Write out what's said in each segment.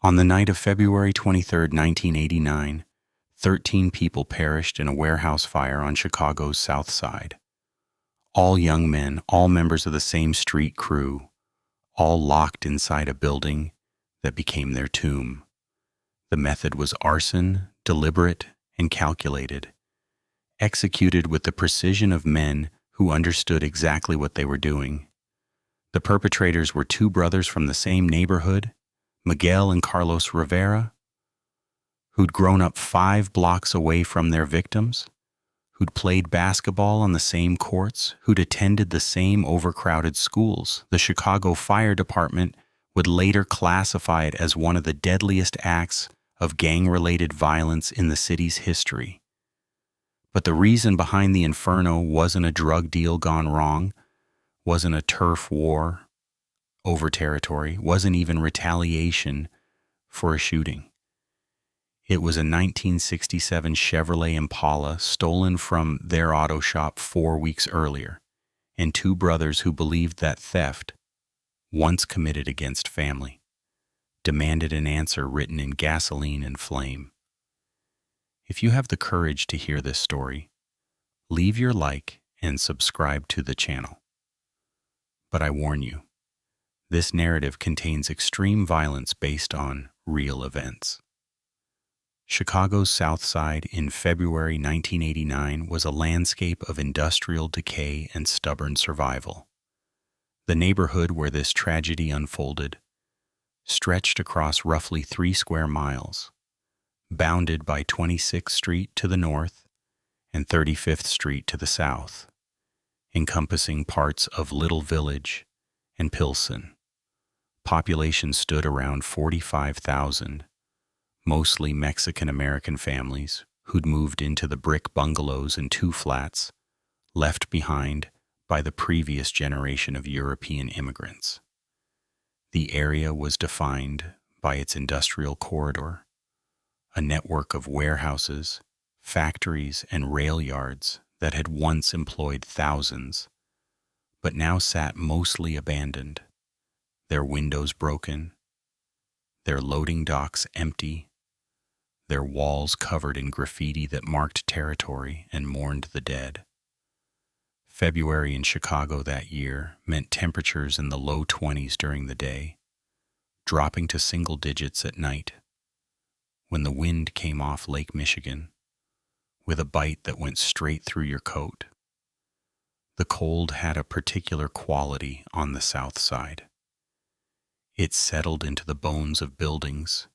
On the night of February 23, 1989, 13 people perished in a warehouse fire on Chicago's South Side. All young men, all members of the same street crew, all locked inside a building that became their tomb. The method was arson, deliberate and calculated, executed with the precision of men who understood exactly what they were doing. The perpetrators were two brothers from the same neighborhood, Miguel and Carlos Rivera, who'd grown up 5 blocks away from their victims, who'd played basketball on the same courts, who'd attended the same overcrowded schools. The Chicago Fire Department would later classify it as one of the deadliest acts of gang-related violence in the city's history. But the reason behind the inferno wasn't a drug deal gone wrong, wasn't a turf war over territory, wasn't even retaliation for a shooting. It was a 1967 Chevrolet Impala stolen from their auto shop 4 weeks earlier, and 2 brothers who believed that theft, once committed against family, demanded an answer written in gasoline and flame. If you have the courage to hear this story, leave your like and subscribe to the channel. But I warn you, this narrative contains extreme violence based on real events. Chicago's South Side in February 1989 was a landscape of industrial decay and stubborn survival. The neighborhood where this tragedy unfolded stretched across roughly 3 square miles, bounded by 26th Street to the north and 35th Street to the south, encompassing parts of Little Village and Pilsen. Population stood around 45,000, mostly Mexican-American families who'd moved into the brick bungalows and 2 flats left behind by the previous generation of European immigrants. The area was defined by its industrial corridor, a network of warehouses, factories, and rail yards that had once employed thousands, but now sat mostly abandoned, their windows broken, their loading docks empty, their walls covered in graffiti that marked territory and mourned the dead. February in Chicago that year meant temperatures in the low 20s during the day, dropping to single digits at night, when the wind came off Lake Michigan with a bite that went straight through your coat. The cold had a particular quality on the South Side. It settled into the bones of buildings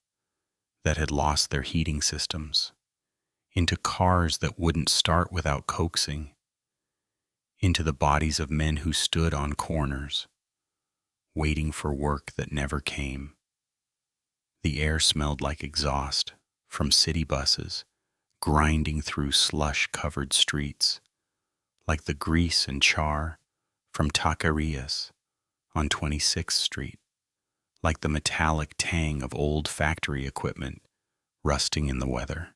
that had lost their heating systems, into cars that wouldn't start without coaxing, into the bodies of men who stood on corners, waiting for work that never came. The air smelled like exhaust from city buses grinding through slush-covered streets, like the grease and char from taquerias on 26th Street, like the metallic tang of old factory equipment rusting in the weather.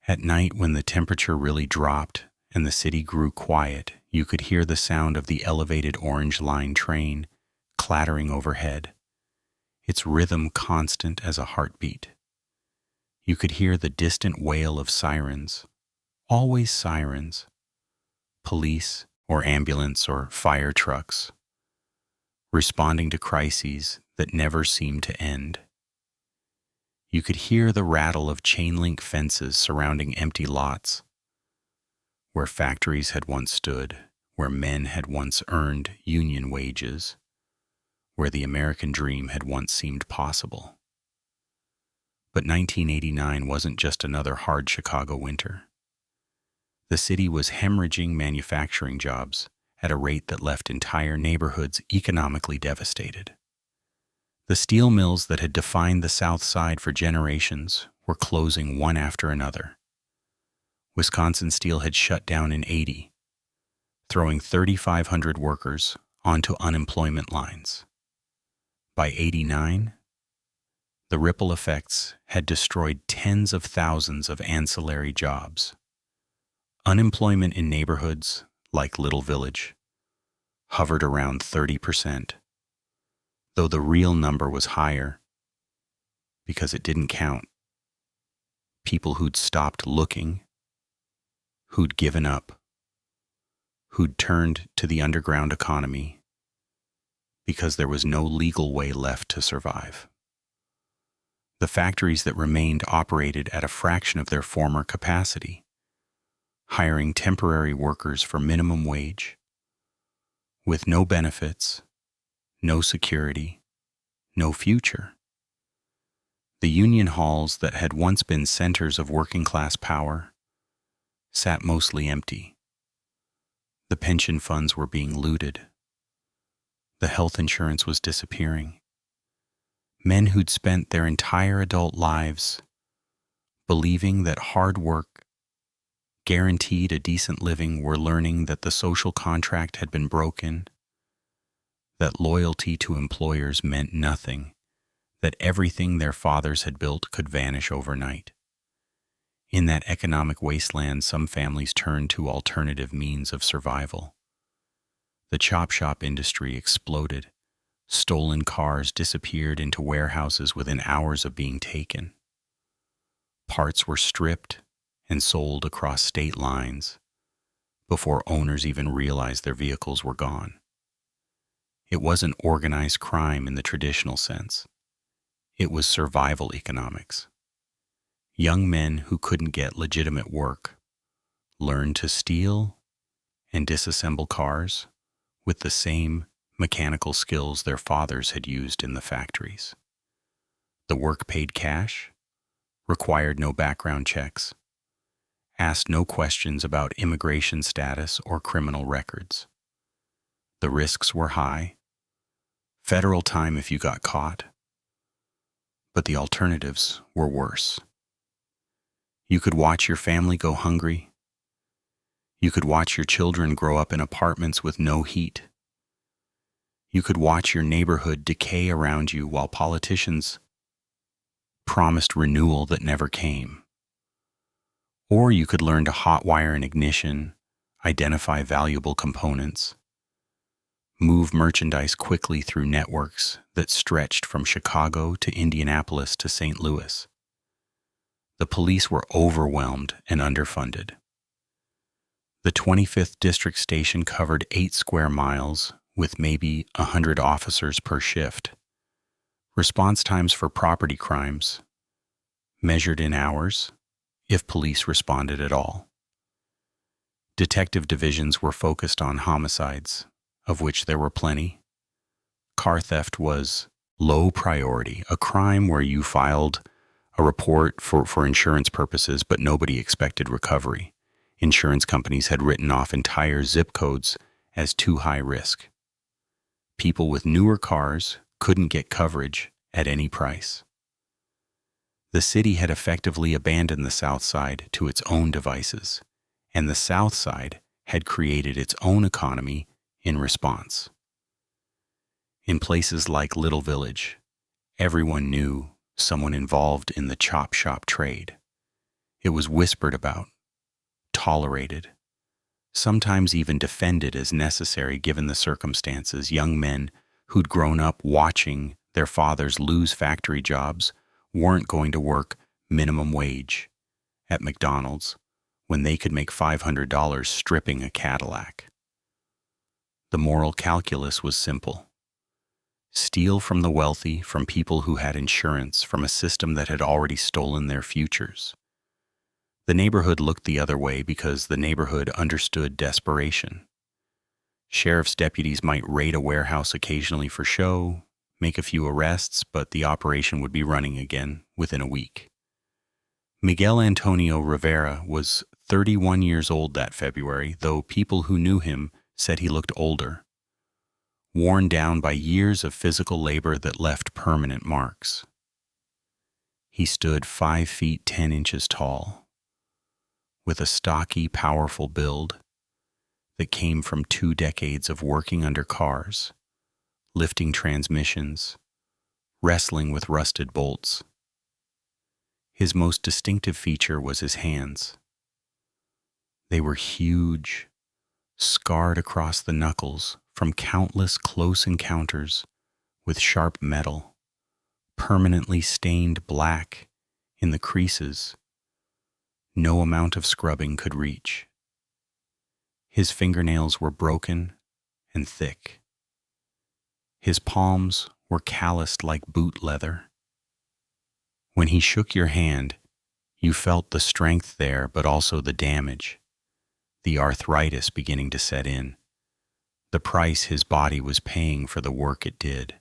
At night, when the temperature really dropped and the city grew quiet, you could hear the sound of the elevated Orange Line train clattering overhead, its rhythm constant as a heartbeat. You could hear the distant wail of sirens, always sirens, police or ambulance or fire trucks, responding to crises that never seemed to end. You could hear the rattle of chain-link fences surrounding empty lots, where factories had once stood, where men had once earned union wages, where the American dream had once seemed possible. But 1989 wasn't just another hard Chicago winter. The city was hemorrhaging manufacturing jobs at a rate that left entire neighborhoods economically devastated. The steel mills that had defined the South Side for generations were closing one after another. Wisconsin Steel had shut down in '80, throwing 3,500 workers onto unemployment lines. By '89, the ripple effects had destroyed tens of thousands of ancillary jobs. Unemployment in neighborhoods like Little Village hovered around 30%, though the real number was higher. because it didn't count. People who'd stopped looking, who'd given up, who'd turned to the underground economy because there was no legal way left to survive. The factories that remained operated at a fraction of their former capacity, hiring temporary workers for minimum wage, with no benefits, no security, no future. The union halls that had once been centers of working-class power sat mostly empty. The pension funds were being looted. The health insurance was disappearing. Men who'd spent their entire adult lives believing that hard work guaranteed a decent living were learning that the social contract had been broken, that loyalty to employers meant nothing, that everything their fathers had built could vanish overnight. In that economic wasteland, some families turned to alternative means of survival. The chop shop industry exploded. Stolen cars disappeared into warehouses within hours of being taken. Parts were stripped and sold across state lines before owners even realized their vehicles were gone. It wasn't organized crime in the traditional sense. It was survival economics. Young men who couldn't get legitimate work learned to steal and disassemble cars with the same mechanical skills their fathers had used in the factories. The work paid cash, required no background checks, asked no questions about immigration status or criminal records. The risks were high, federal time if you got caught, but the alternatives were worse. You could watch your family go hungry. You could watch your children grow up in apartments with no heat. You could watch your neighborhood decay around you while politicians promised renewal that never came. Or you could learn to hotwire an ignition, identify valuable components, move merchandise quickly through networks that stretched from Chicago to Indianapolis to St. Louis. The police were overwhelmed and underfunded. The 25th District Station covered 8 square miles with maybe 100 officers per shift. Response times for property crimes, measured in hours, if police responded at all. Detective divisions were focused on homicides, of which there were plenty. Car theft was low priority, a crime where you filed a report for insurance purposes, but nobody expected recovery. Insurance companies had written off entire zip codes as too high risk. People with newer cars couldn't get coverage at any price. The city had effectively abandoned the South Side to its own devices, and the South Side had created its own economy in response. In places like Little Village, everyone knew someone involved in the chop shop trade. It was whispered about, tolerated, sometimes even defended as necessary given the circumstances. Young men who'd grown up watching their fathers lose factory jobs weren't going to work minimum wage at McDonald's when they could make $500 stripping a Cadillac. The moral calculus was simple. Steal from the wealthy, from people who had insurance, from a system that had already stolen their futures. The neighborhood looked the other way because the neighborhood understood desperation. Sheriff's deputies might raid a warehouse occasionally for show, make a few arrests, but the operation would be running again within a week. Miguel Antonio Rivera was 31 years old that February, though people who knew him said he looked older, worn down by years of physical labor that left permanent marks. He stood 5 feet 10 inches tall, with a stocky, powerful build that came from 2 decades of working under cars, lifting transmissions, wrestling with rusted bolts. His most distinctive feature was his hands. They were huge, scarred across the knuckles from countless close encounters with sharp metal, permanently stained black in the creases no amount of scrubbing could reach. His fingernails were broken and thick. His palms were calloused like boot leather. When he shook your hand, you felt the strength there, but also the damage, the arthritis beginning to set in, the price his body was paying for the work it did.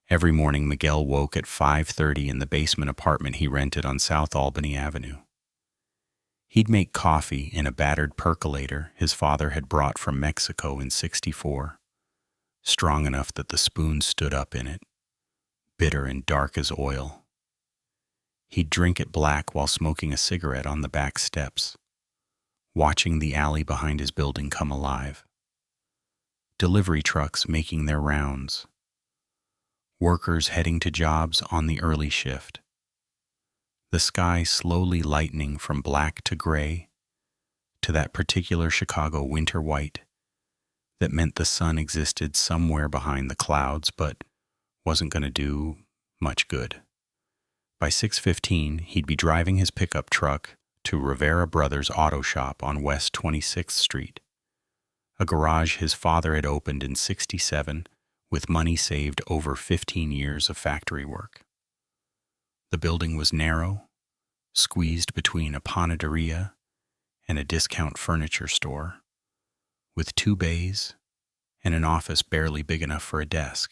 Every morning, Miguel woke at 5:30 in the basement apartment he rented on South Albany Avenue. He'd make coffee in a battered percolator his father had brought from Mexico in '64, strong enough that the spoon stood up in it, bitter and dark as oil. He'd drink it black while smoking a cigarette on the back steps, watching the alley behind his building come alive. Delivery trucks making their rounds. Workers heading to jobs on the early shift. The sky slowly lightening from black to gray to that particular Chicago winter white that meant the sun existed somewhere behind the clouds but wasn't going to do much good. By 6:15, he'd be driving his pickup truck to Rivera Brothers Auto Shop on West 26th Street, a garage his father had opened in '67 with money saved over 15 years of factory work. The building was narrow, squeezed between a panaderia and a discount furniture store, with 2 bays and an office barely big enough for a desk.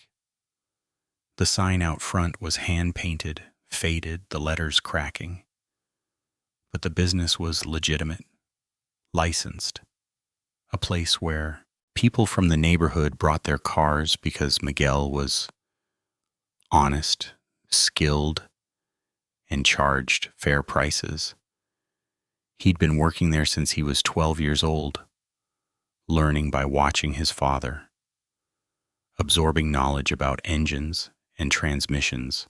The sign out front was hand-painted, faded, the letters cracking. But the business was legitimate, licensed, a place where people from the neighborhood brought their cars because Miguel was honest, skilled, and charged fair prices. He'd been working there since he was 12 years old, learning by watching his father, absorbing knowledge about engines and transmissions,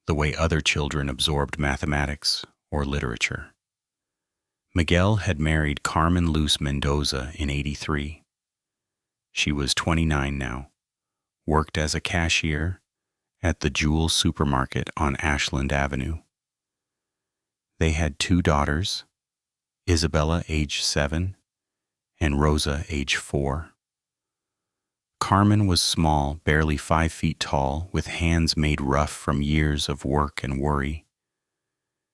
the way other children absorbed mathematics or literature. Miguel had married Carmen Luz Mendoza in '83. She was 29 now, worked as a cashier at the Jewel Supermarket on Ashland Avenue. They had 2 daughters, Isabella, age 7, and Rosa, age 4. Carmen was small, barely 5 feet tall, with hands made rough from years of work and worry.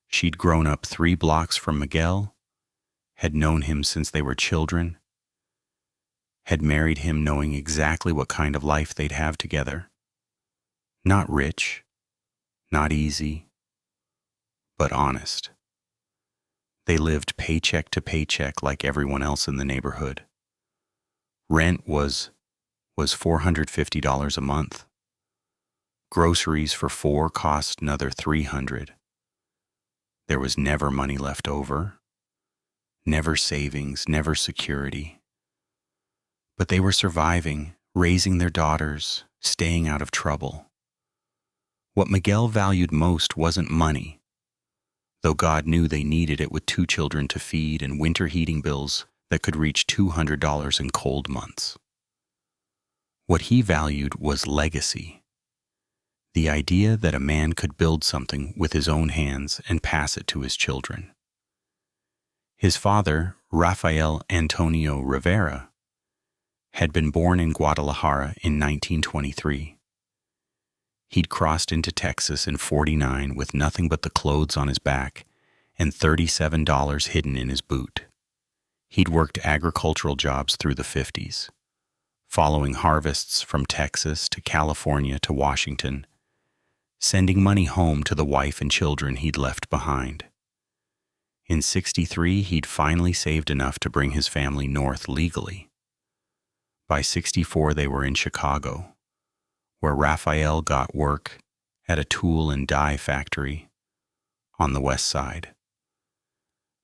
She'd grown up 3 blocks from Miguel, had known him since they were children, had married him knowing exactly what kind of life they'd have together. Not rich, not easy, but honest. They lived paycheck to paycheck like everyone else in the neighborhood. Rent was $450 a month. Groceries for 4 cost another $300. There was never money left over, never savings, never security. But they were surviving, raising their daughters, staying out of trouble. What Miguel valued most wasn't money, though God knew they needed it with 2 children to feed and winter heating bills that could reach $200 in cold months. What he valued was legacy, the idea that a man could build something with his own hands and pass it to his children. His father, Rafael Antonio Rivera, had been born in Guadalajara in 1923. He'd crossed into Texas in '49 with nothing but the clothes on his back and $37 hidden in his boot. He'd worked agricultural jobs through the '50s, following harvests from Texas to California to Washington, sending money home to the wife and children he'd left behind. In '63, he'd finally saved enough to bring his family north legally. By '64, they were in Chicago, where Rafael got work at a tool and die factory on the west side.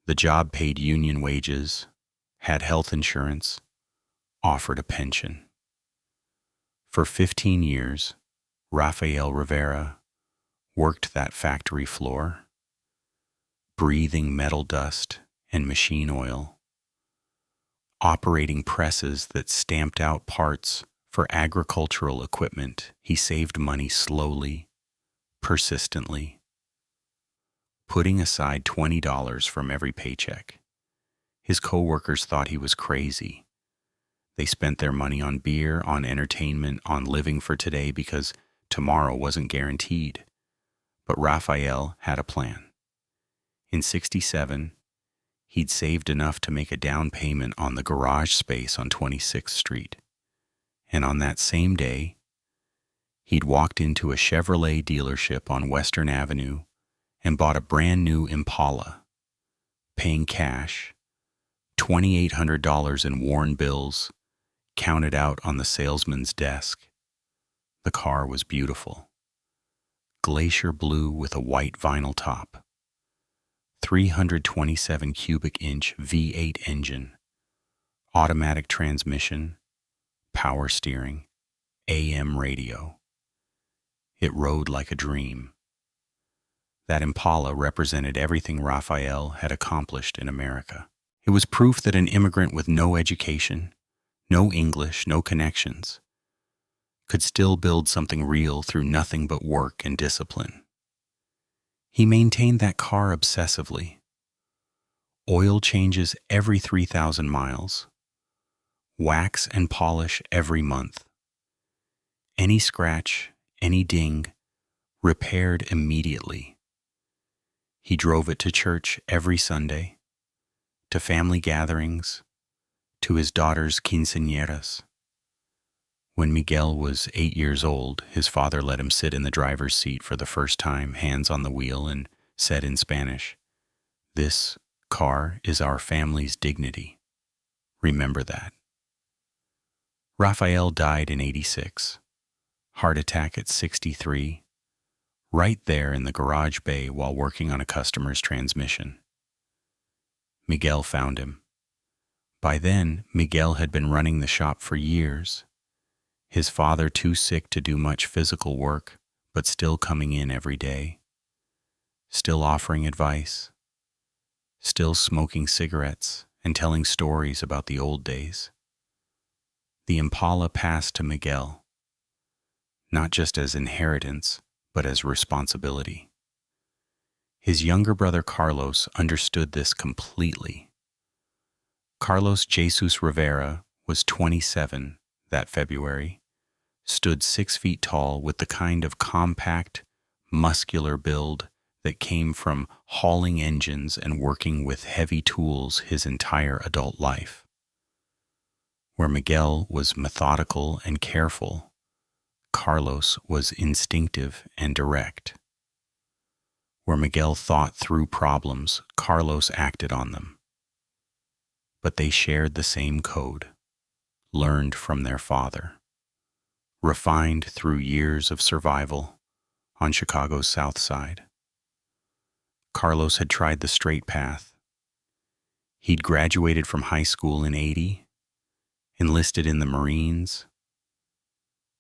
The job paid union wages, had health insurance, offered a pension. For 15 years, Rafael Rivera worked that factory floor, breathing metal dust and machine oil, operating presses that stamped out parts for agricultural equipment. He saved money slowly persistently, putting aside $20 from every paycheck. His coworkers thought he was crazy. They spent their money on beer, on entertainment, on living for today because tomorrow wasn't guaranteed. But Raphael had a plan. In '67, he'd saved enough to make a down payment on the garage space on 26th Street. And on that same day, he'd walked into a Chevrolet dealership on Western Avenue and bought a brand new Impala, paying cash, $2,800 in worn bills, counted out on the salesman's desk. The car was beautiful. Glacier blue with a white vinyl top. 327 cubic inch V8 engine. Automatic transmission. Power steering. AM radio. It rode like a dream. That Impala represented everything Raphael had accomplished in America. It was proof that an immigrant with no education, no English, no connections, could still build something real through nothing but work and discipline. He maintained that car obsessively. Oil changes every 3,000 miles. Wax and polish every month. Any scratch, any ding, repaired immediately. He drove it to church every Sunday, to family gatherings, to his daughter's quinceañeras. When Miguel was 8 years old, his father let him sit in the driver's seat for the first time, hands on the wheel, and said in Spanish, "This car is our family's dignity. Remember that." Raphael died in '86, heart attack at 63, right there in the garage bay while working on a customer's transmission. Miguel found him. By then, Miguel had been running the shop for years. His father too sick to do much physical work, but still coming in every day. Still offering advice. Still smoking cigarettes and telling stories about the old days. The Impala passed to Miguel, not just as inheritance, but as responsibility. His younger brother Carlos understood this completely. Carlos Jesus Rivera was 27 that February, stood 6 feet tall with the kind of compact, muscular build that came from hauling engines and working with heavy tools his entire adult life. Where Miguel was methodical and careful, Carlos was instinctive and direct. Where Miguel thought through problems, Carlos acted on them. But they shared the same code, learned from their father, refined through years of survival on Chicago's South Side. Carlos had tried the straight path. He'd graduated from high school in '80, enlisted in the Marines,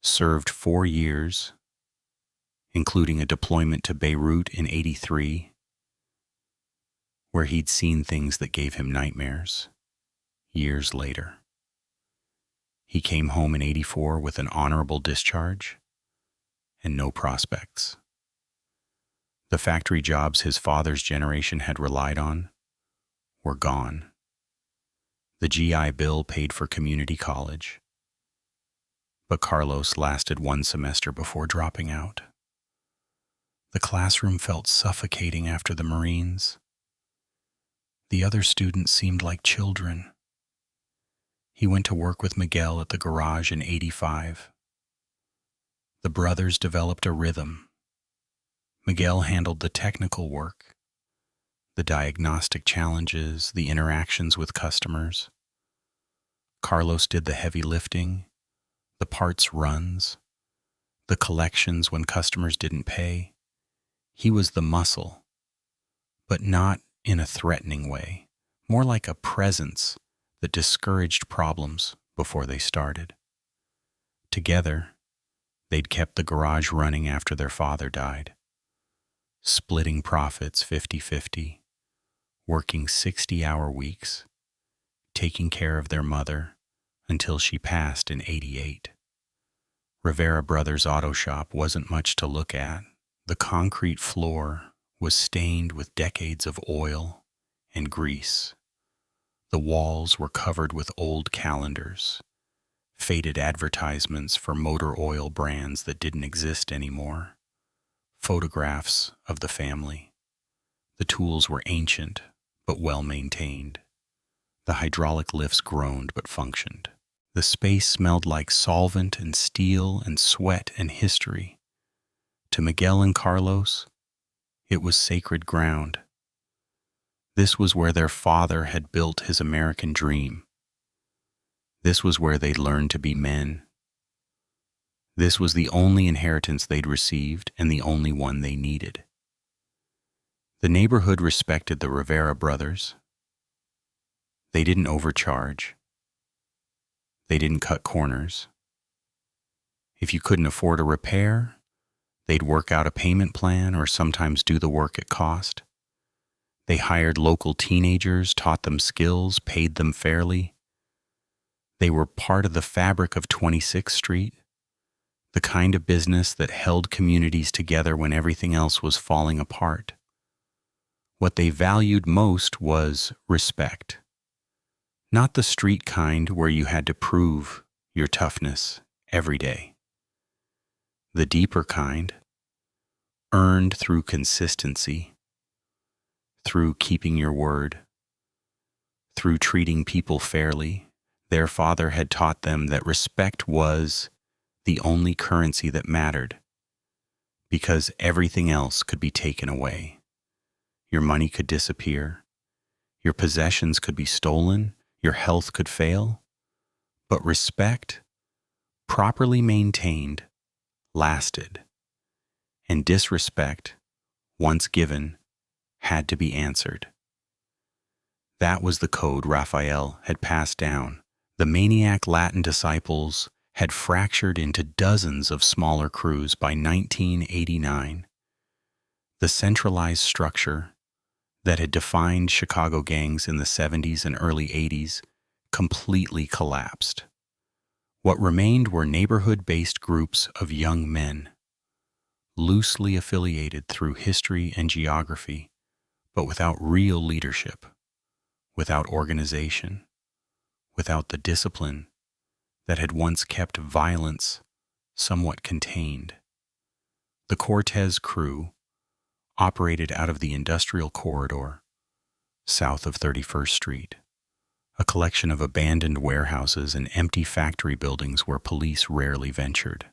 served 4 years, including a deployment to Beirut in '83, where he'd seen things that gave him nightmares years later. He came home in '84 with an honorable discharge and no prospects. The factory jobs his father's generation had relied on were gone. The GI Bill paid for community college. But Carlos lasted 1 semester before dropping out. The classroom felt suffocating after the Marines. The other students seemed like children. He went to work with Miguel at the garage in '85. The brothers developed a rhythm. Miguel handled the technical work, the diagnostic challenges, the interactions with customers. Carlos did the heavy lifting, the parts runs, the collections when customers didn't pay. He was the muscle, but not in a threatening way, more like a presence that discouraged problems before they started. Together, they'd kept the garage running after their father died, splitting profits 50-50, working 60-hour weeks, taking care of their mother until she passed in '88. Rivera Brothers Auto Shop wasn't much to look at, The concrete floor was stained with decades of oil and grease. The walls were covered with old calendars, faded advertisements for motor oil brands that didn't exist anymore, photographs of the family. The tools were ancient but well maintained. The hydraulic lifts groaned but functioned. The space smelled like solvent and steel and sweat and history. To Miguel and Carlos, it was sacred ground. This was where their father had built his American dream. This was where they'd learned to be men. This was the only inheritance they'd received and the only one they needed. The neighborhood respected the Rivera brothers. They didn't overcharge. They didn't cut corners. If you couldn't afford a repair, they'd work out a payment plan or sometimes do the work at cost. They hired local teenagers, taught them skills, paid them fairly. They were part of the fabric of 26th Street, the kind of business that held communities together when everything else was falling apart. What they valued most was respect. Not the street kind where you had to prove your toughness every day. The deeper kind, earned through consistency, through keeping your word, through treating people fairly. Their father had taught them that respect was the only currency that mattered, because everything else could be taken away. Your money could disappear, your possessions could be stolen, your health could fail, but respect, properly maintained, lasted, and disrespect, once given, had to be answered. That was the code Raphael had passed down. The maniac Latin disciples had fractured into dozens of smaller crews by 1989. The centralized structure that had defined Chicago gangs in the 70s and early 80s completely collapsed. What remained were neighborhood-based groups of young men, loosely affiliated through history and geography, but without real leadership, without organization, without the discipline that had once kept violence somewhat contained. The Cortez crew operated out of the industrial corridor south of 31st Street, a collection of abandoned warehouses and empty factory buildings where police rarely ventured.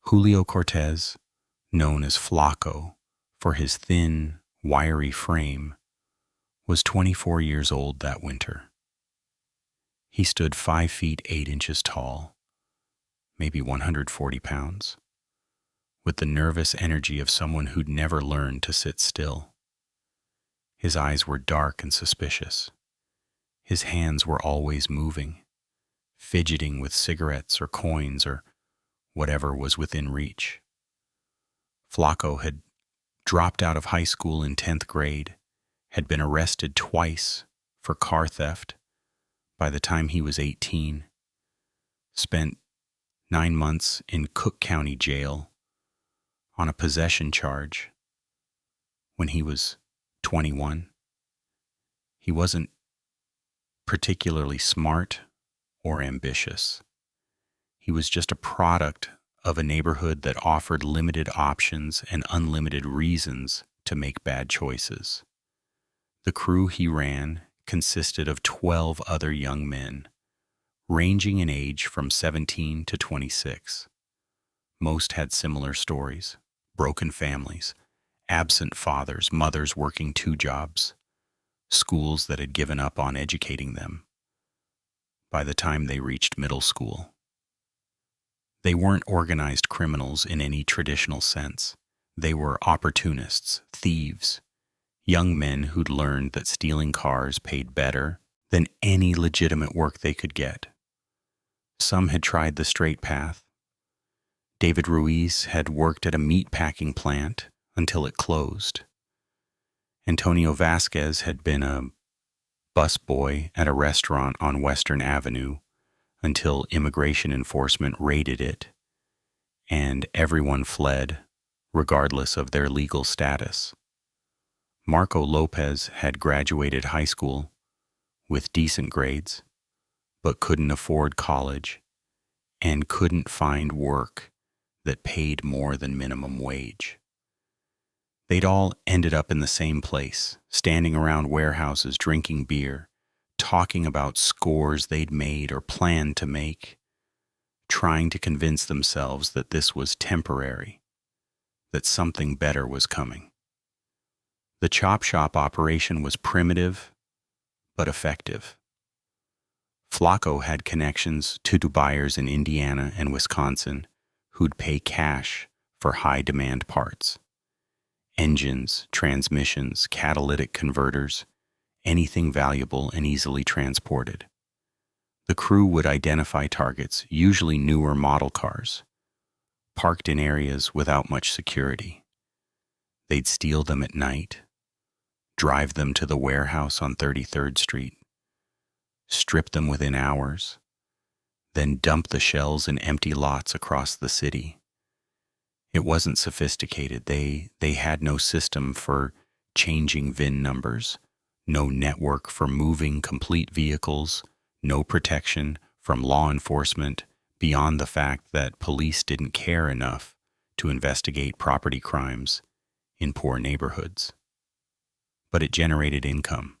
Julio Cortez, known as Flaco for his thin, wiry frame, was 24 years old that winter. He stood 5 feet 8 inches tall, maybe 140 pounds, with the nervous energy of someone who'd never learned to sit still. His eyes were dark and suspicious. His hands were always moving, fidgeting with cigarettes or coins or whatever was within reach. Flaco had dropped out of high school in 10th grade, had been arrested twice for car theft by the time he was 18, spent 9 months in Cook County Jail on a possession charge when he was 21. He wasn't particularly smart or ambitious. He was just a product of a neighborhood that offered limited options and unlimited reasons to make bad choices. The crew he ran consisted of 12 other young men, ranging in age from 17 to 26. Most had similar stories: broken families, absent fathers, mothers working 2 jobs, schools that had given up on educating them by the time they reached middle school. They weren't organized criminals in any traditional sense. They were opportunists, thieves, young men who'd learned that stealing cars paid better than any legitimate work they could get. Some had tried the straight path. David Ruiz had worked at a meat packing plant until it closed. Antonio Vasquez had been a busboy at a restaurant on Western Avenue until immigration enforcement raided it, and everyone fled, regardless of their legal status. Marco Lopez had graduated high school with decent grades, but couldn't afford college and couldn't find work that paid more than minimum wage. They'd all ended up in the same place, standing around warehouses drinking beer, talking about scores they'd made or planned to make, trying to convince themselves that this was temporary, that something better was coming. The chop shop operation was primitive, but effective. Flacco had connections to buyers in Indiana and Wisconsin who'd pay cash for high-demand parts. Engines, transmissions, catalytic converters, anything valuable and easily transported. The crew would identify targets, usually newer model cars, parked in areas without much security. They'd steal them at night, drive them to the warehouse on 33rd Street, strip them within hours, then dump the shells in empty lots across the city. It wasn't sophisticated. They had no system for changing VIN numbers, no network for moving complete vehicles, no protection from law enforcement beyond the fact that police didn't care enough to investigate property crimes in poor neighborhoods. But it generated income.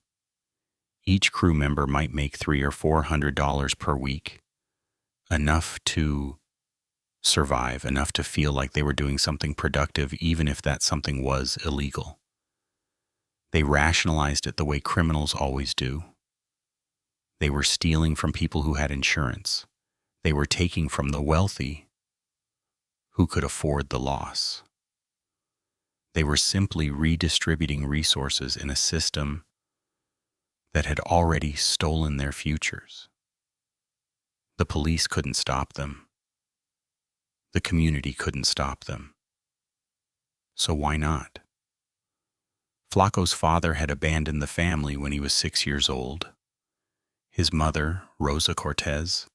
Each crew member might make $300 or $400 per week, enough to survive, enough to feel like they were doing something productive, even if that something was illegal. They rationalized it the way criminals always do. They were stealing from people who had insurance. They were taking from the wealthy who could afford the loss. They were simply redistributing resources in a system that had already stolen their futures. The police couldn't stop them. The community couldn't stop them. So why not? Flacco's father had abandoned the family when he was 6 years old. His mother, Rosa Cortez,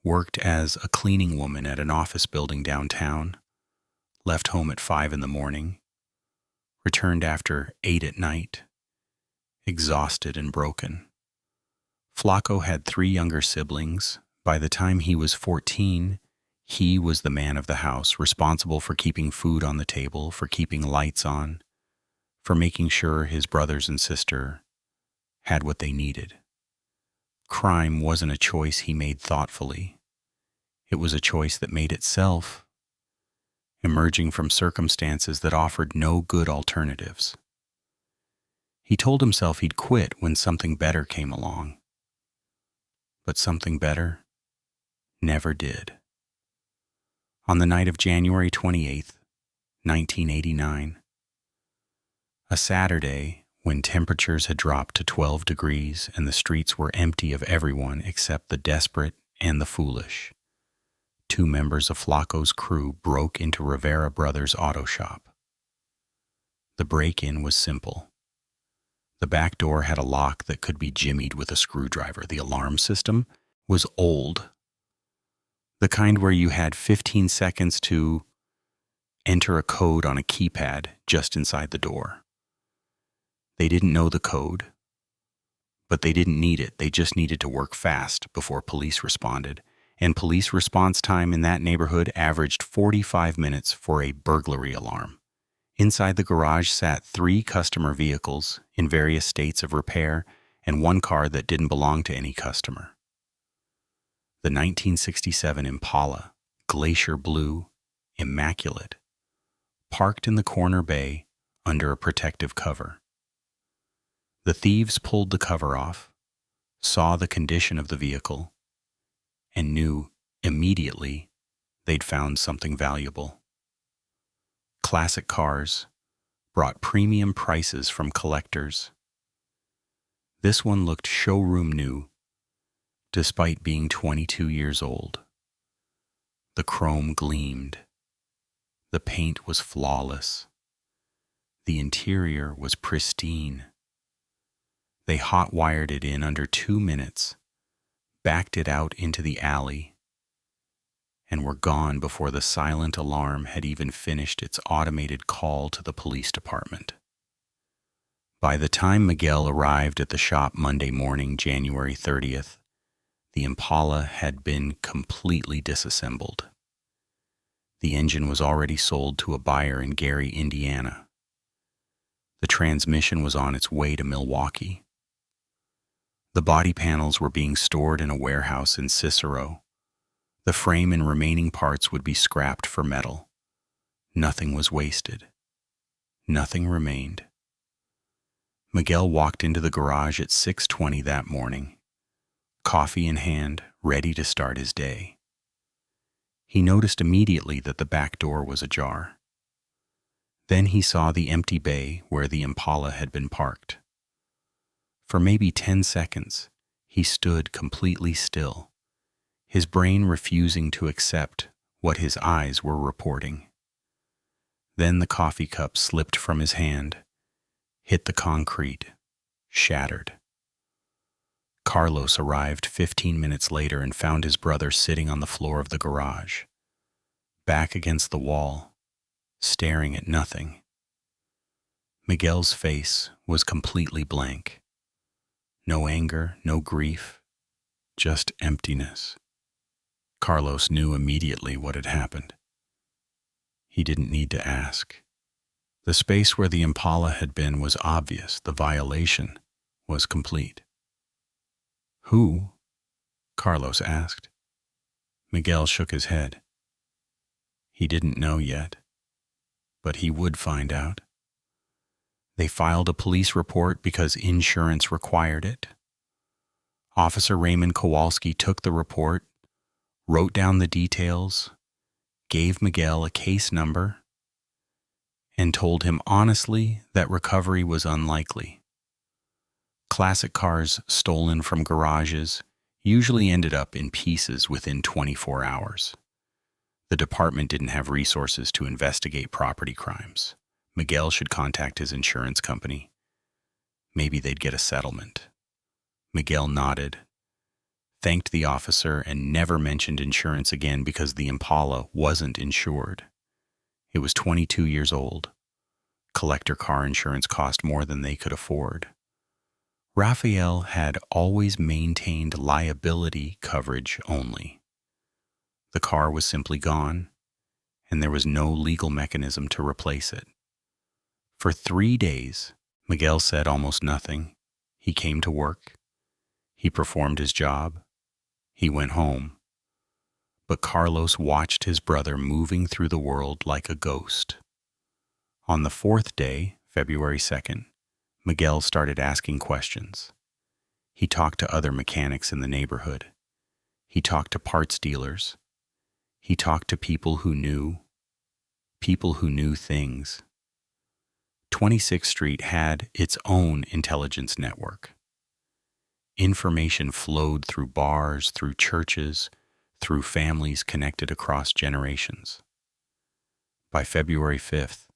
worked as a cleaning woman at an office building downtown, left home at 5 in the morning, returned after 8 at night, exhausted and broken. Flacco had 3 younger siblings. By the time he was 14, he was the man of the house, responsible for keeping food on the table, for keeping lights on, for making sure his brothers and sister had what they needed. Crime wasn't a choice he made thoughtfully. It was a choice that made itself, emerging from circumstances that offered no good alternatives. He told himself he'd quit when something better came along. But something better never did. On the night of January 28th, 1989, a Saturday when temperatures had dropped to 12 degrees and the streets were empty of everyone except the desperate and the foolish, 2 members of Flacco's crew broke into Rivera Brothers' auto shop. The break-in was simple. The back door had a lock that could be jimmied with a screwdriver. The alarm system was old, the kind where you had 15 seconds to enter a code on a keypad just inside the door. They didn't know the code, but they didn't need it. They just needed to work fast before police responded. And police response time in that neighborhood averaged 45 minutes for a burglary alarm. Inside the garage sat 3 customer vehicles in various states of repair and 1 car that didn't belong to any customer. The 1967 Impala, glacier blue, immaculate, parked in the corner bay under a protective cover. The thieves pulled the cover off, saw the condition of the vehicle, and knew immediately they'd found something valuable. Classic cars brought premium prices from collectors. This one looked showroom new, despite being 22 years old. The chrome gleamed. The paint was flawless. The interior was pristine. They hot-wired it in under 2 minutes, backed it out into the alley, and were gone before the silent alarm had even finished its automated call to the police department. By the time Miguel arrived at the shop Monday morning, January 30th, the Impala had been completely disassembled. The engine was already sold to a buyer in Gary, Indiana. The transmission was on its way to Milwaukee. The body panels were being stored in a warehouse in Cicero. The frame and remaining parts would be scrapped for metal. Nothing was wasted. Nothing remained. Miguel walked into the garage at 6:20 that morning, coffee in hand, ready to start his day. He noticed immediately that the back door was ajar. Then he saw the empty bay where the Impala had been parked. For maybe 10 seconds, he stood completely still, his brain refusing to accept what his eyes were reporting. Then the coffee cup slipped from his hand, hit the concrete, shattered. Carlos arrived 15 minutes later and found his brother sitting on the floor of the garage, back against the wall, staring at nothing. Miguel's face was completely blank. No anger, no grief, just emptiness. Carlos knew immediately what had happened. He didn't need to ask. The space where the Impala had been was obvious. The violation was complete. Who? Carlos asked. Miguel shook his head. He didn't know yet, but he would find out. They filed a police report because insurance required it. Officer Raymond Kowalski took the report, wrote down the details, gave Miguel a case number, and told him honestly that recovery was unlikely. Classic cars stolen from garages usually ended up in pieces within 24 hours. The department didn't have resources to investigate property crimes. Miguel should contact his insurance company. Maybe they'd get a settlement. Miguel nodded, thanked the officer, and never mentioned insurance again because the Impala wasn't insured. It was 22 years old. Collector car insurance cost more than they could afford. Raphael had always maintained liability coverage only. The car was simply gone, and there was no legal mechanism to replace it. For 3 days, Miguel said almost nothing. He came to work. He performed his job. He went home. But Carlos watched his brother moving through the world like a ghost. On the 4th day, February 2nd, Miguel started asking questions. He talked to other mechanics in the neighborhood. He talked to parts dealers. He talked to people who knew things. 26th Street had its own intelligence network. Information flowed through bars, through churches, through families connected across generations. By February 5th,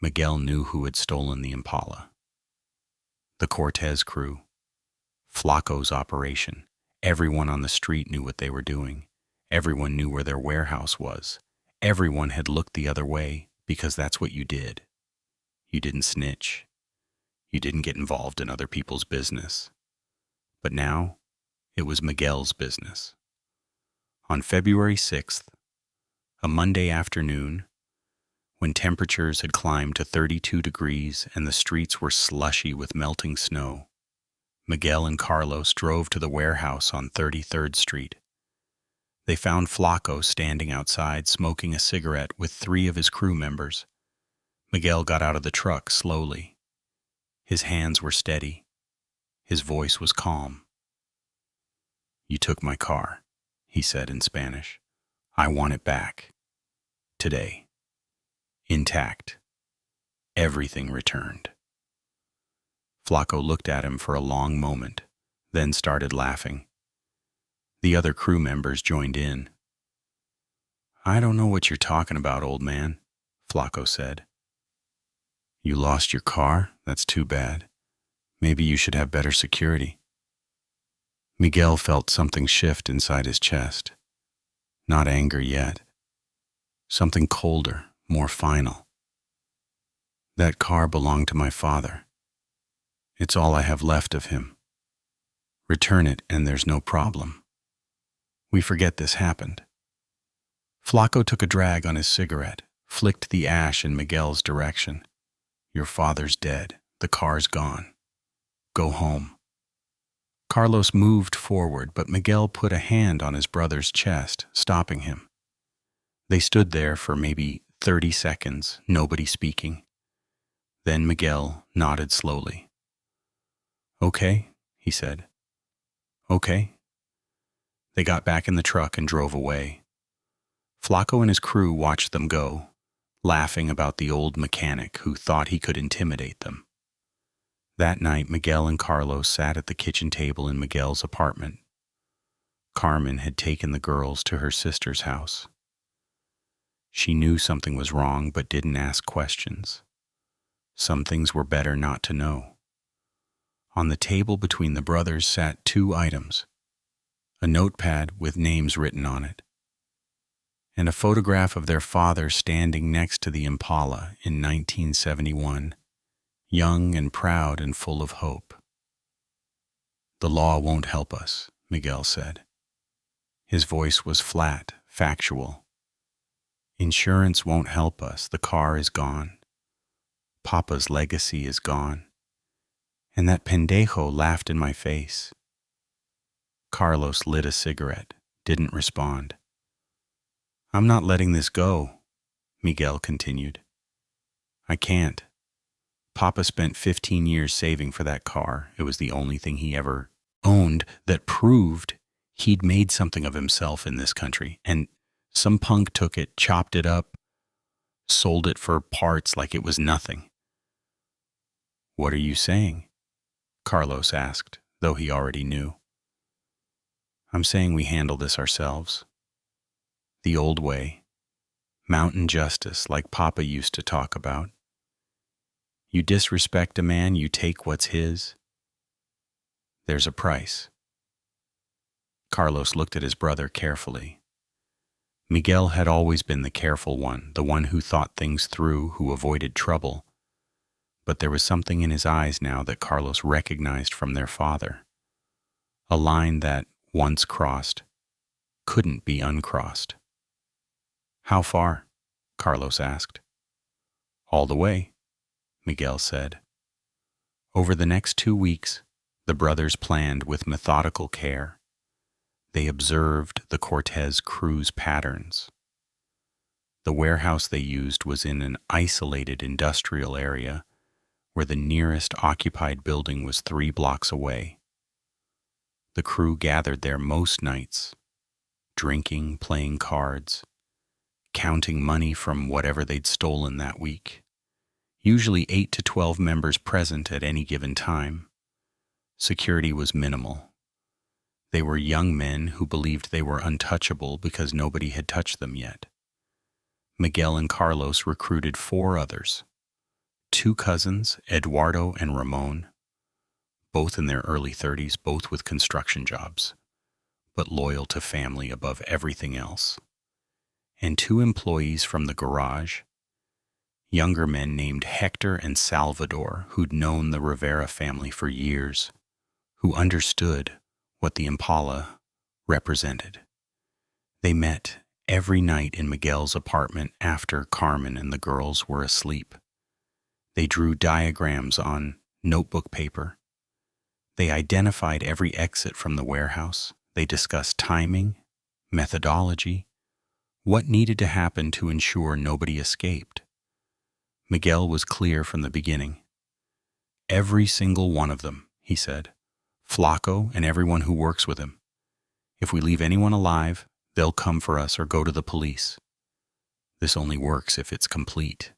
Miguel knew who had stolen the Impala. The Cortez crew, Flacco's operation. Everyone on the street knew what they were doing. Everyone knew where their warehouse was. Everyone had looked the other way because that's what you did. You didn't snitch. You didn't get involved in other people's business. But now, it was Miguel's business. On February 6th, a Monday afternoon, when temperatures had climbed to 32 degrees and the streets were slushy with melting snow, Miguel and Carlos drove to the warehouse on 33rd Street. They found Flacco standing outside smoking a cigarette with 3 of his crew members. Miguel got out of the truck slowly. His hands were steady. His voice was calm. "You took my car," he said in Spanish. "I want it back. Today. Intact. Everything returned." Flacco looked at him for a long moment, then started laughing. The other crew members joined in. "I don't know what you're talking about, old man," Flacco said. "You lost your car? That's too bad. Maybe you should have better security." Miguel felt something shift inside his chest. Not anger yet. Something colder, more final. That car belonged to my father. It's all I have left of him. Return it and there's no problem. We forget this happened. Flacco took a drag on his cigarette, flicked the ash in Miguel's direction. Your father's dead. The car's gone. Go home. Carlos moved forward, but Miguel put a hand on his brother's chest, stopping him. They stood there for maybe 30 seconds, nobody speaking. Then Miguel nodded slowly. Okay, he said. Okay. They got back in the truck and drove away. Flacco and his crew watched them go, laughing about the old mechanic who thought he could intimidate them. That night, Miguel and Carlos sat at the kitchen table in Miguel's apartment. Carmen had taken the girls to her sister's house. She knew something was wrong but didn't ask questions. Some things were better not to know. On the table between the brothers sat 2 items: a notepad with names written on it, and a photograph of their father standing next to the Impala in 1971, young and proud and full of hope. The law won't help us, Miguel said. His voice was flat, factual. Insurance won't help us. The car is gone. Papa's legacy is gone. And that pendejo laughed in my face. Carlos lit a cigarette, didn't respond. I'm not letting this go, Miguel continued. I can't. Papa spent 15 years saving for that car. It was the only thing he ever owned that proved he'd made something of himself in this country. And some punk took it, chopped it up, sold it for parts like it was nothing. What are you saying? Carlos asked, though he already knew. I'm saying we handle this ourselves. The old way. Mountain justice, like Papa used to talk about. You disrespect a man, you take what's his. There's a price. Carlos looked at his brother carefully. Miguel had always been the careful one, the one who thought things through, who avoided trouble. But there was something in his eyes now that Carlos recognized from their father. A line that, once crossed, couldn't be uncrossed. How far? Carlos asked. All the way, Miguel said. Over the next 2 weeks, the brothers planned with methodical care. They observed the Cortez crew's patterns. The warehouse they used was in an isolated industrial area where the nearest occupied building was 3 blocks away. The crew gathered there most nights, drinking, playing cards, counting money from whatever they'd stolen that week. Usually 8 to 12 members present at any given time. Security was minimal. They were young men who believed they were untouchable because nobody had touched them yet. Miguel and Carlos recruited 4 others, 2 cousins, Eduardo and Ramon, both in their early 30s, both with construction jobs, but loyal to family above everything else, and 2 employees from the garage, younger men named Hector and Salvador, who'd known the Rivera family for years, who understood what the Impala represented. They met every night in Miguel's apartment after Carmen and the girls were asleep. They drew diagrams on notebook paper. They identified every exit from the warehouse. They discussed timing, methodology, what needed to happen to ensure nobody escaped. Miguel was clear from the beginning. Every single one of them, he said, Flacco and everyone who works with him. If we leave anyone alive, they'll come for us or go to the police. This only works if it's complete.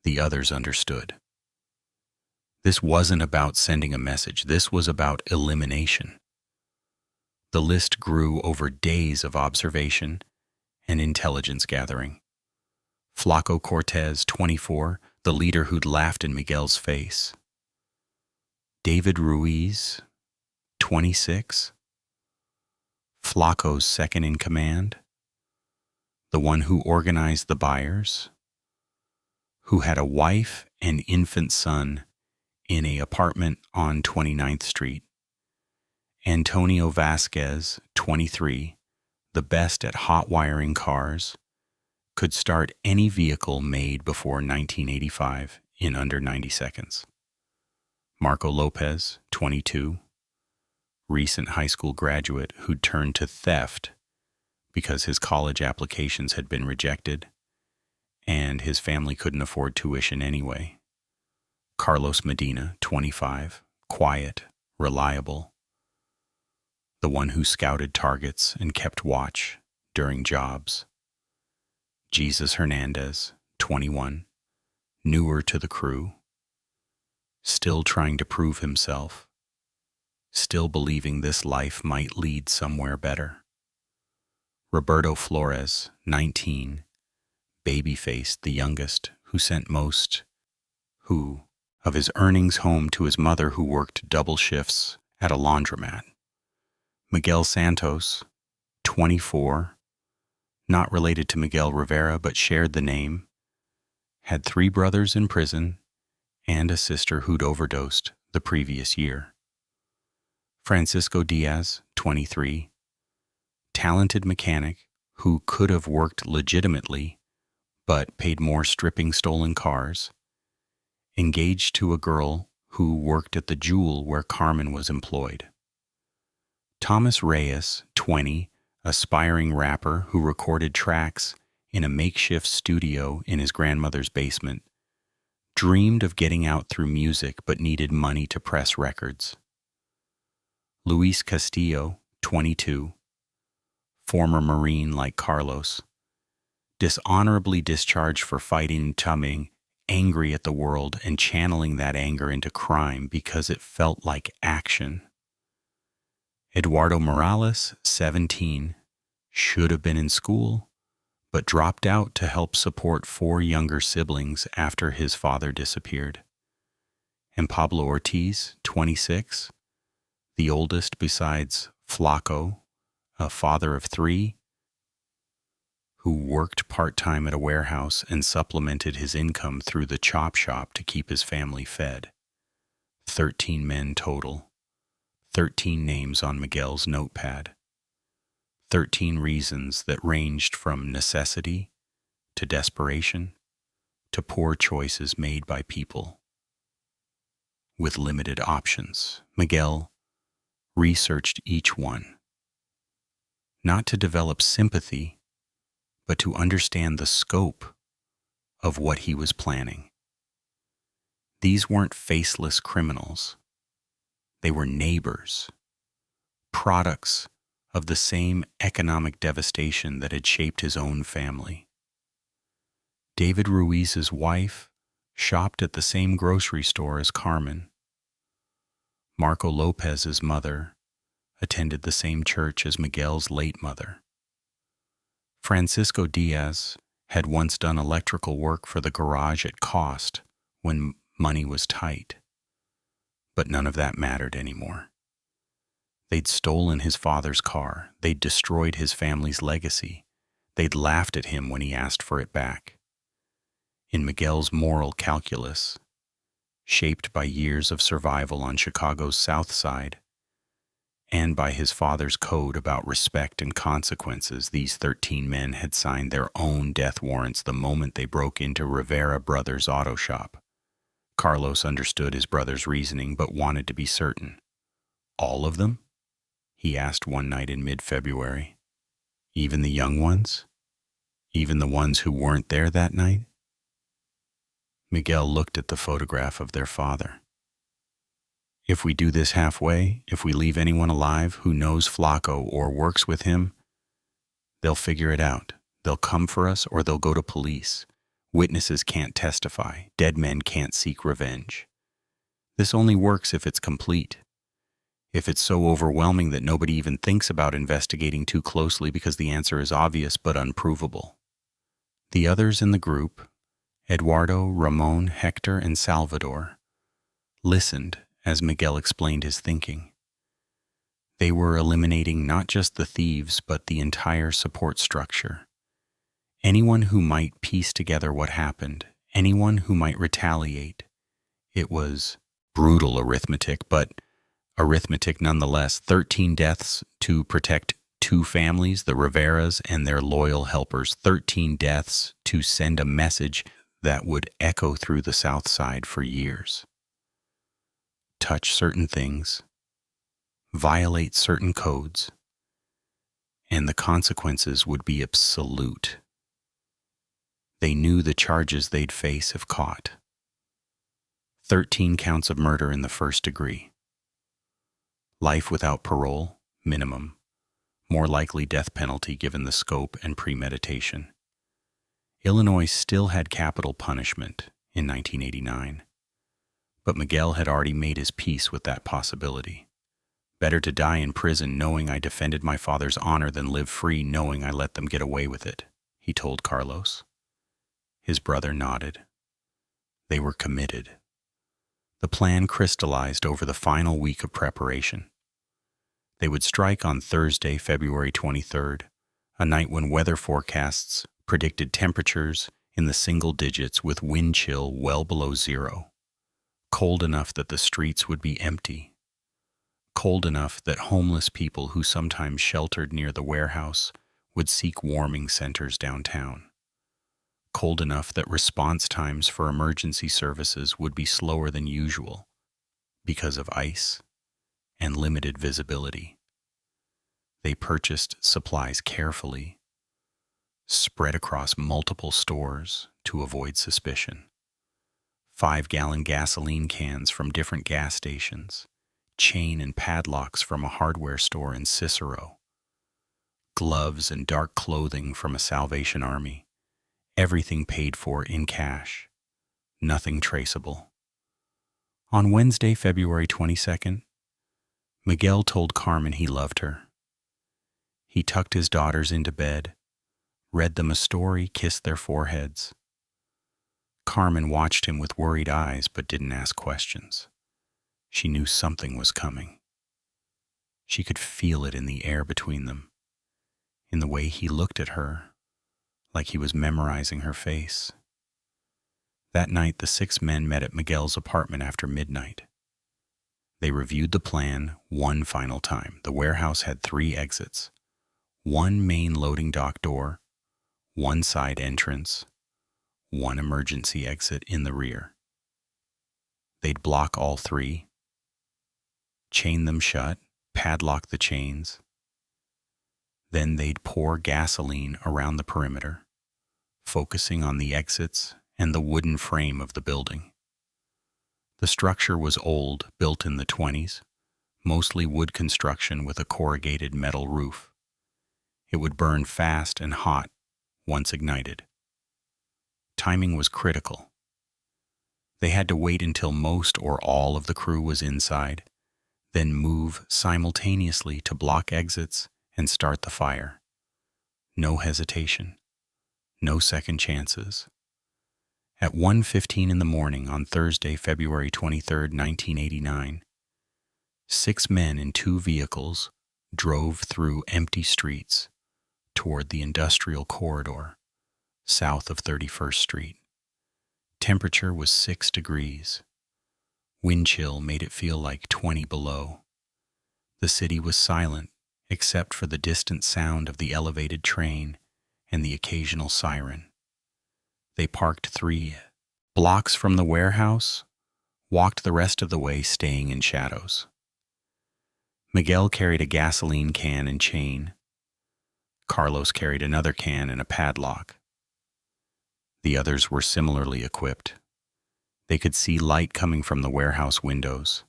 The others understood. This wasn't about sending a message. This was about elimination. The list grew over days of observation and intelligence gathering. Flacco Cortez, 24, the leader who'd laughed in Miguel's face. David Ruiz, 26. Flacco's second in command, the one who organized the buyers, who had a wife and infant son in an apartment on 29th Street. Antonio Vasquez, 23, the best at hot wiring cars, could start any vehicle made before 1985 in under 90 seconds. Marco Lopez, 22, recent high school graduate who'd turned to theft because his college applications had been rejected and his family couldn't afford tuition anyway. Carlos Medina, 25, quiet, reliable, the one who scouted targets and kept watch during jobs. Jesus Hernandez, 21, newer to the crew, still trying to prove himself, still believing this life might lead somewhere better. Roberto Flores, 19, baby-faced, the youngest, who sent most, of his earnings home to his mother who worked double shifts at a laundromat. Miguel Santos, 24, not related to Miguel Rivera but shared the name, had 3 brothers in prison and a sister who'd overdosed the previous year. Francisco Diaz, 23, talented mechanic who could have worked legitimately but paid more stripping stolen cars, engaged to a girl who worked at the Jewel where Carmen was employed. Thomas Reyes, 20, aspiring rapper who recorded tracks in a makeshift studio in his grandmother's basement, dreamed of getting out through music but needed money to press records. Luis Castillo, 22, former Marine like Carlos, dishonorably discharged for fighting Taming, angry at the world and channeling that anger into crime because it felt like action. Eduardo Morales, 17, should have been in school, but dropped out to help support 4 younger siblings after his father disappeared. And Pablo Ortiz, 26, the oldest besides Flacco, a father of 3, who worked part-time at a warehouse and supplemented his income through the chop shop to keep his family fed. 13 men total, 13 names on Miguel's notepad, 13 reasons that ranged from necessity to desperation to poor choices made by people with limited options. Miguel researched each one, not to develop sympathy, but to understand the scope of what he was planning. These weren't faceless criminals. They were neighbors, products of the same economic devastation that had shaped his own family. David Ruiz's wife shopped at the same grocery store as Carmen. Marco Lopez's mother attended the same church as Miguel's late mother. Francisco Diaz had once done electrical work for the garage at cost when money was tight, but none of that mattered anymore. They'd stolen his father's car. They'd destroyed his family's legacy. They'd laughed at him when he asked for it back. In Miguel's moral calculus, shaped by years of survival on Chicago's South Side, and by his father's code about respect and consequences, these 13 men had signed their own death warrants the moment they broke into Rivera Brothers' auto shop. Carlos understood his brother's reasoning but wanted to be certain. All of them? He asked one night in mid-February. Even the young ones? Even the ones who weren't there that night? Miguel looked at the photograph of their father. If we do this halfway, if we leave anyone alive who knows Flacco or works with him, they'll figure it out. They'll come for us or they'll go to police. Witnesses can't testify. Dead men can't seek revenge. This only works if it's complete. If it's so overwhelming that nobody even thinks about investigating too closely because the answer is obvious but unprovable. The others in the group, Eduardo, Ramon, Hector, and Salvador, listened as Miguel explained his thinking. They were eliminating not just the thieves, but the entire support structure. Anyone who might piece together what happened, anyone who might retaliate. It was brutal arithmetic, but arithmetic nonetheless. 13 deaths to protect two families, the Riveras and their loyal helpers. 13 deaths to send a message that would echo through the South Side for years. Touch certain things, violate certain codes, and the consequences would be absolute. They knew the charges they'd face if caught. 13 counts of murder in the first degree. Life without parole, minimum. More likely death penalty given the scope and premeditation. Illinois still had capital punishment in 1989, but Miguel had already made his peace with that possibility. Better to die in prison knowing I defended my father's honor than live free knowing I let them get away with it, he told Carlos. His brother nodded. They were committed. The plan crystallized over the final week of preparation. They would strike on Thursday, February 23rd, a night when weather forecasts predicted temperatures in the single digits with wind chill well below zero. Cold enough that the streets would be empty. Cold enough that homeless people who sometimes sheltered near the warehouse would seek warming centers downtown. Cold enough that response times for emergency services would be slower than usual because of ice and limited visibility. They purchased supplies carefully, spread across multiple stores to avoid suspicion. 5-gallon gasoline cans from different gas stations, chain and padlocks from a hardware store in Cicero, gloves and dark clothing from a Salvation Army. Everything paid for in cash, nothing traceable. On Wednesday, February 22nd, Miguel told Carmen he loved her. He tucked his daughters into bed, read them a story, kissed their foreheads. Carmen watched him with worried eyes but didn't ask questions. She knew something was coming. She could feel it in the air between them, in the way he looked at her, like he was memorizing her face. That night, the 6 men met at Miguel's apartment after midnight. They reviewed the plan one final time. The warehouse had 3 exits, 1 main loading dock door, 1 side entrance, 1 emergency exit in the rear. They'd block all 3, chain them shut, padlock the chains. Then they'd pour gasoline around the perimeter, focusing on the exits and the wooden frame of the building. The structure was old, built in the 20s, mostly wood construction with a corrugated metal roof. It would burn fast and hot once ignited. Timing was critical. They had to wait until most or all of the crew was inside, then move simultaneously to block exits and start the fire. No hesitation. No second chances. At 1:15 in the morning on Thursday, February 23, 1989, 6 men in 2 vehicles drove through empty streets toward the industrial corridor south of 31st Street. Temperature was 6 degrees. Wind chill made it feel like 20 below. The city was silent, except for the distant sound of the elevated train and the occasional siren. They parked 3 blocks from the warehouse, walked the rest of the way staying in shadows. Miguel carried a gasoline can and chain. Carlos carried another can and a padlock. The others were similarly equipped. They could see light coming from the warehouse windows,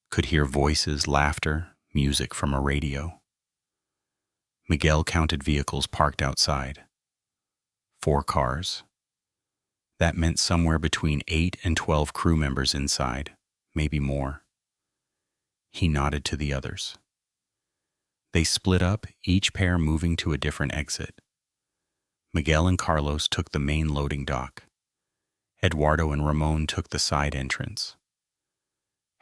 could hear voices, laughter, music from a radio. Miguel counted vehicles parked outside. 4 cars. That meant somewhere between 8 and 12 crew members inside, maybe more. He nodded to the others. They split up, each pair moving to a different exit. Miguel and Carlos took the main loading dock. Eduardo and Ramon took the side entrance.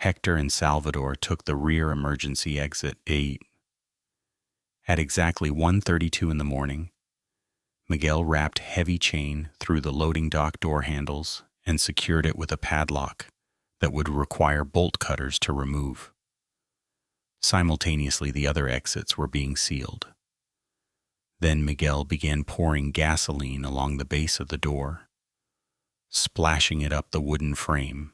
Hector and Salvador took the rear emergency exit 8. At exactly 1:32 in the morning, Miguel wrapped heavy chain through the loading dock door handles and secured it with a padlock that would require bolt cutters to remove. Simultaneously, the other exits were being sealed. Then Miguel began pouring gasoline along the base of the door, splashing it up the wooden frame,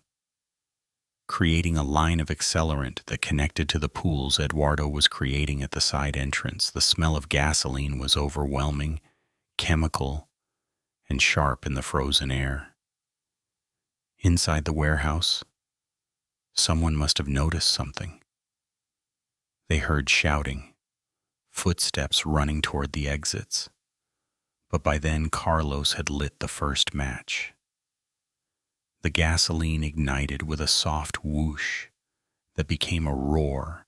creating a line of accelerant that connected to the pools Eduardo was creating at the side entrance. The smell of gasoline was overwhelming, chemical, and sharp in the frozen air. Inside the warehouse, someone must have noticed something. They heard shouting, footsteps running toward the exits, but by then Carlos had lit the first match. The gasoline ignited with a soft whoosh that became a roar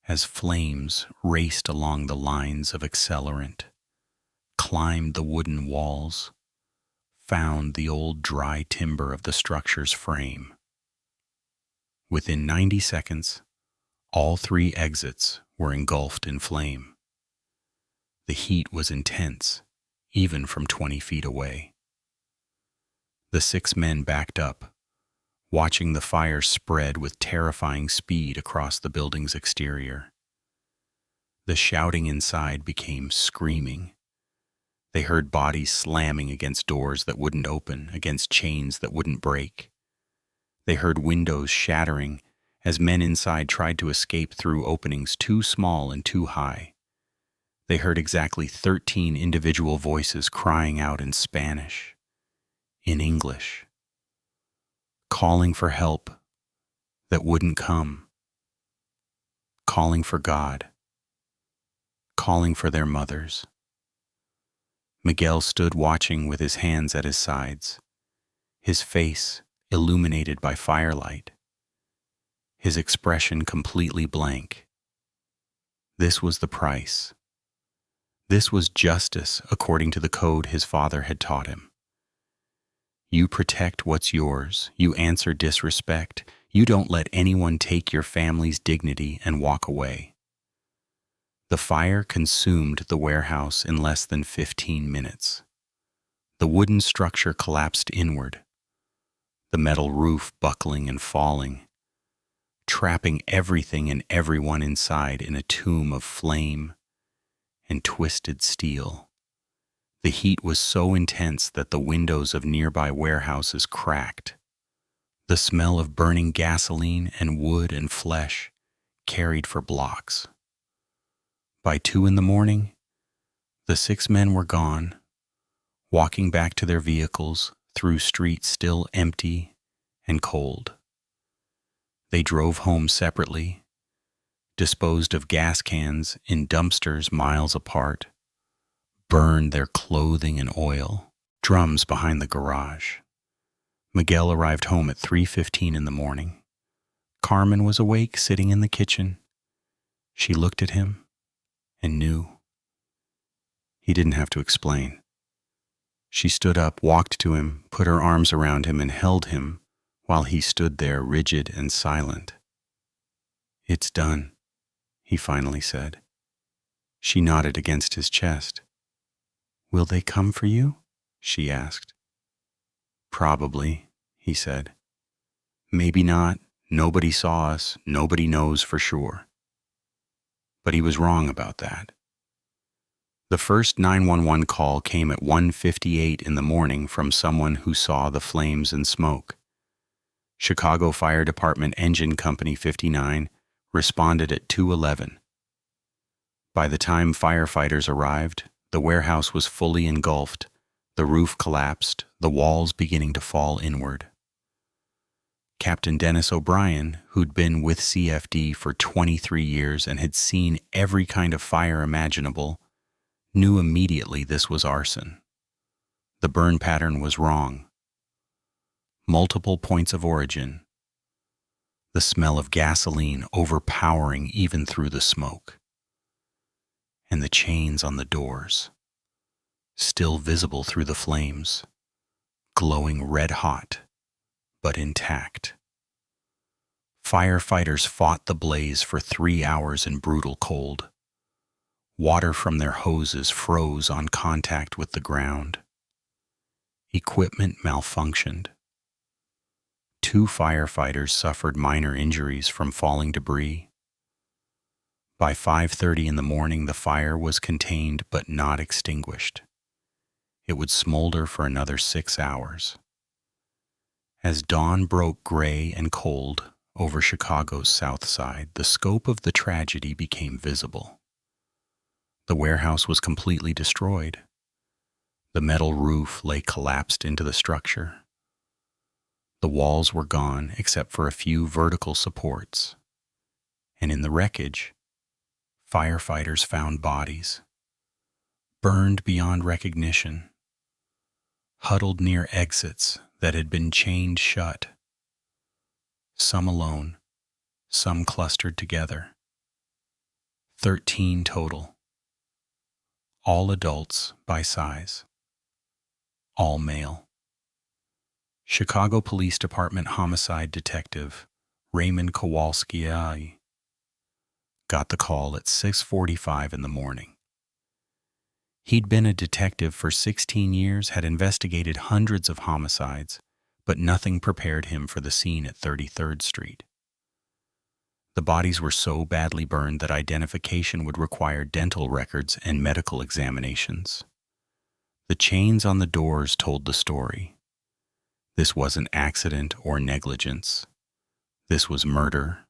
as flames raced along the lines of accelerant, climbed the wooden walls, found the old dry timber of the structure's frame. Within 90 seconds, all 3 exits were engulfed in flame. The heat was intense, even from 20 feet away. The 6 men backed up, watching the fire spread with terrifying speed across the building's exterior. The shouting inside became screaming. They heard bodies slamming against doors that wouldn't open, against chains that wouldn't break. They heard windows shattering as men inside tried to escape through openings too small and too high. They heard exactly 13 individual voices crying out in Spanish, in English, calling for help that wouldn't come, calling for God, calling for their mothers. Miguel stood watching with his hands at his sides, his face illuminated by firelight, his expression completely blank. This was the price. This was justice according to the code his father had taught him. You protect what's yours. You answer disrespect. You don't let anyone take your family's dignity and walk away. The fire consumed the warehouse in less than 15 minutes. The wooden structure collapsed inward, the metal roof buckling and falling, trapping everything and everyone inside in a tomb of flame and twisted steel. The heat was so intense that the windows of nearby warehouses cracked. The smell of burning gasoline and wood and flesh carried for blocks. By 2 in the morning, the 6 men were gone, walking back to their vehicles through streets still empty and cold. They drove home separately, disposed of gas cans in dumpsters miles apart, burned their clothing and oil, drums behind the garage. Miguel arrived home at 3:15 in the morning. Carmen was awake, sitting in the kitchen. She looked at him and knew. He didn't have to explain. She stood up, walked to him, put her arms around him, and held him while he stood there rigid and silent. "It's done," he finally said. She nodded against his chest. "Will they come for you?" she asked. "Probably," he said. "Maybe not. Nobody saw us. Nobody knows for sure." But he was wrong about that. The first 911 call came at 1:58 in the morning from someone who saw the flames and smoke. Chicago Fire Department Engine Company 59 responded at 2:11. By the time firefighters arrived, the warehouse was fully engulfed, the roof collapsed, the walls beginning to fall inward. Captain Dennis O'Brien, who'd been with CFD for 23 years and had seen every kind of fire imaginable, knew immediately this was arson. The burn pattern was wrong. Multiple points of origin. The smell of gasoline overpowering even through the smoke. And the chains on the doors, still visible through the flames, glowing red hot, but intact. Firefighters fought the blaze for 3 hours in brutal cold. Water from their hoses froze on contact with the ground. Equipment malfunctioned. 2 firefighters suffered minor injuries from falling debris. By 5:30 in the morning, the fire was contained but not extinguished. It would smolder for another 6 hours. As dawn broke gray and cold over Chicago's south side, the scope of the tragedy became visible. The warehouse was completely destroyed. The metal roof lay collapsed into the structure. The walls were gone except for a few vertical supports. And in the wreckage, firefighters found bodies, burned beyond recognition, huddled near exits that had been chained shut, some alone, some clustered together. 13 total, all adults by size, all male. Chicago Police Department homicide detective Raymond Kowalski got the call at 6:45 in the morning. He'd been a detective for 16 years, had investigated hundreds of homicides, but nothing prepared him for the scene at 33rd Street. The bodies were so badly burned that identification would require dental records and medical examinations. The chains on the doors told the story. This wasn't accident or negligence. This was murder,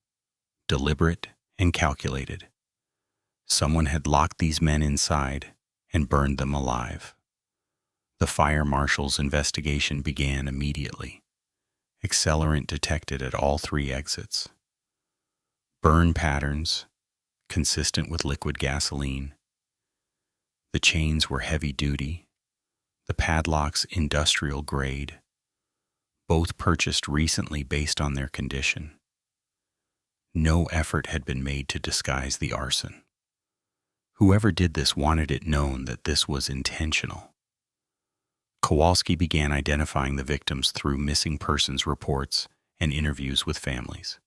deliberate and calculated. Someone had locked these men inside and burned them alive. The fire marshal's investigation began immediately. Accelerant detected at all 3 exits. Burn patterns, consistent with liquid gasoline. The chains were heavy duty. The padlocks industrial grade. Both purchased recently based on their condition. No effort had been made to disguise the arson. Whoever did this wanted it known that this was intentional. Kowalski began identifying the victims through missing persons reports and interviews with families.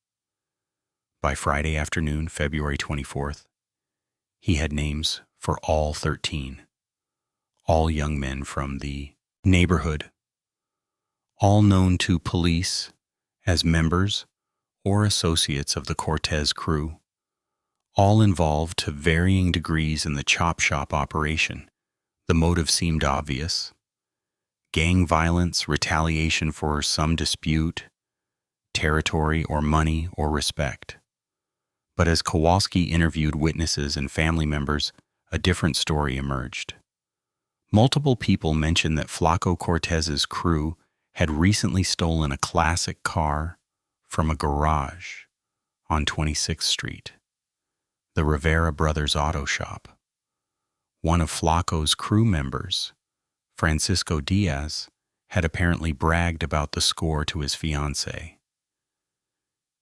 By Friday afternoon, February 24th, he had names for all 13, all young men from the neighborhood, all known to police as members or associates of the Cortez crew, all involved to varying degrees in the chop shop operation. The motive seemed obvious: gang violence, retaliation for some dispute, territory or money or respect. But as Kowalski interviewed witnesses and family members, a different story emerged. Multiple people mentioned that Flaco Cortez's crew had recently stolen a classic car from a garage on 26th Street, the Rivera brothers' auto shop. One of Flaco's crew members, Francisco Diaz, had apparently bragged about the score to his fiancée.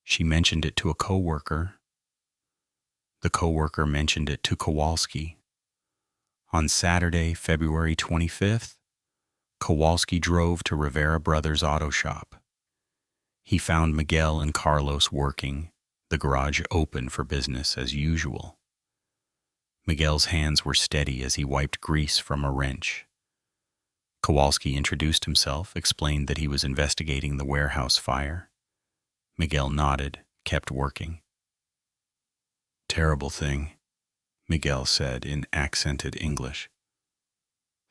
She mentioned it to a coworker. The coworker mentioned it to Kowalski. On Saturday, February 25th, Kowalski drove to Rivera Brothers' auto shop. He found Miguel and Carlos working, the garage open for business as usual. Miguel's hands were steady as he wiped grease from a wrench. Kowalski introduced himself, explained that he was investigating the warehouse fire. Miguel nodded, kept working. "Terrible thing," Miguel said in accented English.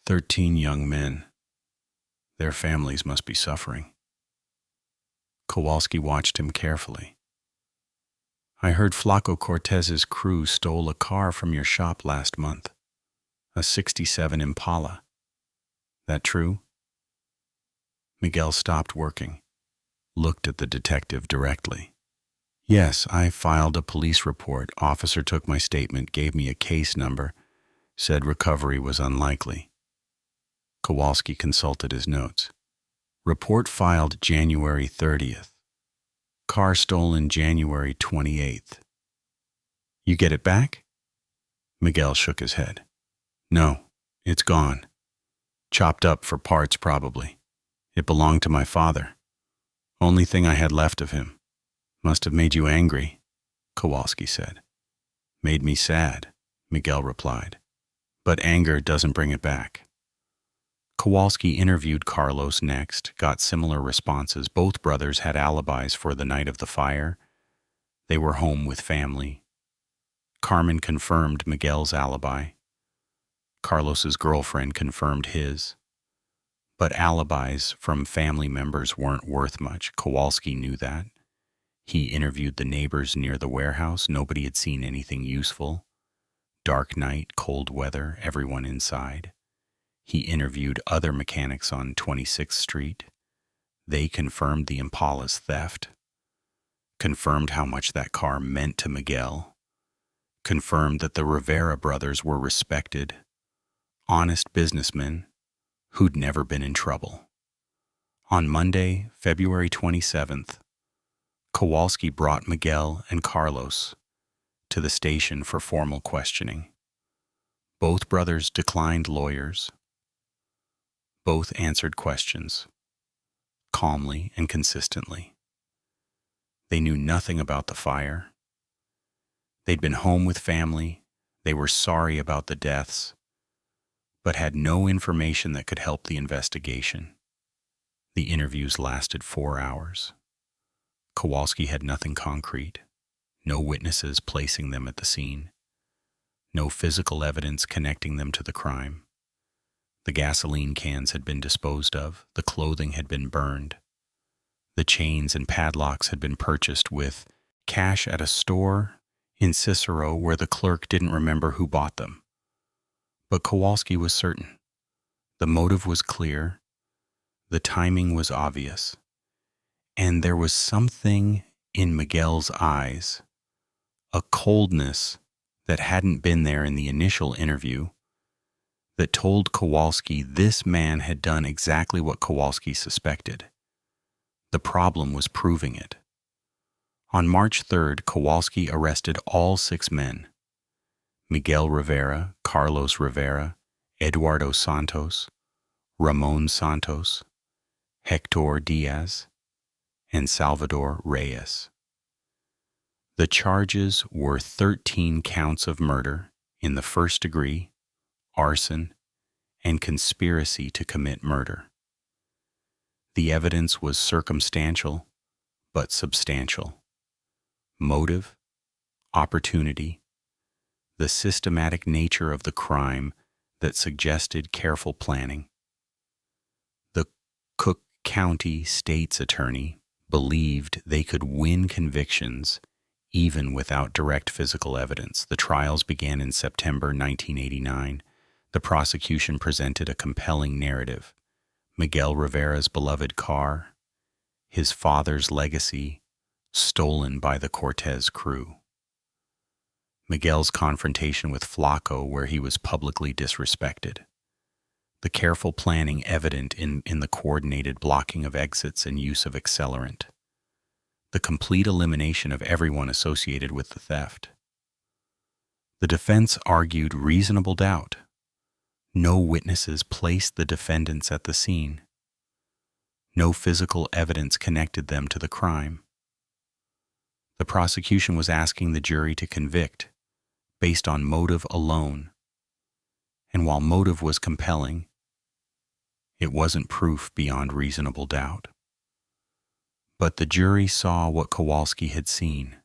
13 young men. Their families must be suffering. Kowalski watched him carefully. "I heard Flaco Cortez's crew stole a car from your shop last month, a '67 Impala. That true?" Miguel stopped working, looked at the detective directly. "Yes, I filed a police report. Officer took my statement, gave me a case number, said recovery was unlikely." Kowalski consulted his notes. "Report filed January 30th. Car stolen January 28th. You get it back?" Miguel shook his head. "No, it's gone. Chopped up for parts probably. It belonged to my father. Only thing I had left of him. Must have made you angry, Kowalski said. Made me sad, Miguel replied. But anger doesn't bring it back. Kowalski interviewed Carlos next, got similar responses. Both brothers had alibis for the night of the fire. They were home with family. Carmen confirmed Miguel's alibi. Carlos's girlfriend confirmed his. But alibis from family members weren't worth much. Kowalski knew that. He interviewed the neighbors near the warehouse. Nobody had seen anything useful. Dark night, cold weather, everyone inside. He interviewed other mechanics on 26th Street. They confirmed the Impala's theft, confirmed how much that car meant to Miguel, confirmed that the Rivera brothers were respected, honest businessmen who'd never been in trouble. On Monday, February 27th, Kowalski brought Miguel and Carlos to the station for formal questioning. Both brothers declined lawyers. Both answered questions, calmly and consistently. They knew nothing about the fire. They'd been home with family. They were sorry about the deaths, but had no information that could help the investigation. The interviews lasted 4 hours. Kowalski had nothing concrete, no witnesses placing them at the scene, no physical evidence connecting them to the crime. The gasoline cans had been disposed of, the clothing had been burned. The chains and padlocks had been purchased with cash at a store in Cicero where the clerk didn't remember who bought them. But Kowalski was certain. The motive was clear, the timing was obvious, and there was something in Miguel's eyes, a coldness that hadn't been there in the initial interview, that told Kowalski this man had done exactly what Kowalski suspected. The problem was proving it. On March 3rd, Kowalski arrested all 6 men: Miguel Rivera, Carlos Rivera, Eduardo Santos, Ramon Santos, Hector Diaz, and Salvador Reyes. The charges were 13 counts of murder in the first degree, arson, and conspiracy to commit murder. The evidence was circumstantial, but substantial. Motive, opportunity, the systematic nature of the crime that suggested careful planning. The Cook County State's attorney believed they could win convictions even without direct physical evidence. The trials began in September 1989. The prosecution presented a compelling narrative: Miguel Rivera's beloved car, his father's legacy, stolen by the Cortez crew. Miguel's confrontation with Flaco, where he was publicly disrespected. The careful planning evident in the coordinated blocking of exits and use of accelerant. The complete elimination of everyone associated with the theft. The defense argued reasonable doubt. No witnesses placed the defendants at the scene. No physical evidence connected them to the crime. The prosecution was asking the jury to convict based on motive alone. And while motive was compelling, it wasn't proof beyond reasonable doubt. But the jury saw what Kowalski had seen: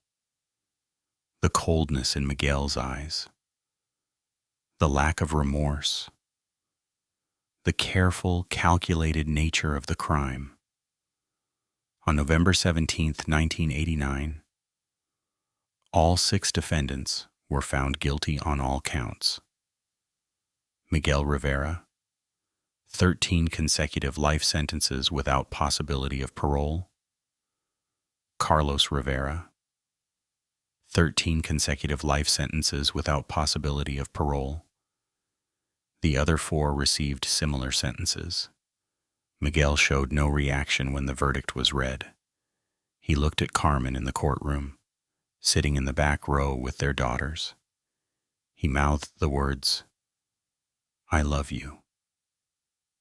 the coldness in Miguel's eyes, the lack of remorse, the careful, calculated nature of the crime. On November 17, 1989, all 6 defendants were found guilty on all counts. Miguel Rivera, 13 consecutive life sentences without possibility of parole. Carlos Rivera, 13 consecutive life sentences without possibility of parole. The other 4 received similar sentences. Miguel showed no reaction when the verdict was read. He looked at Carmen in the courtroom, sitting in the back row with their daughters. He mouthed the words, "I love you."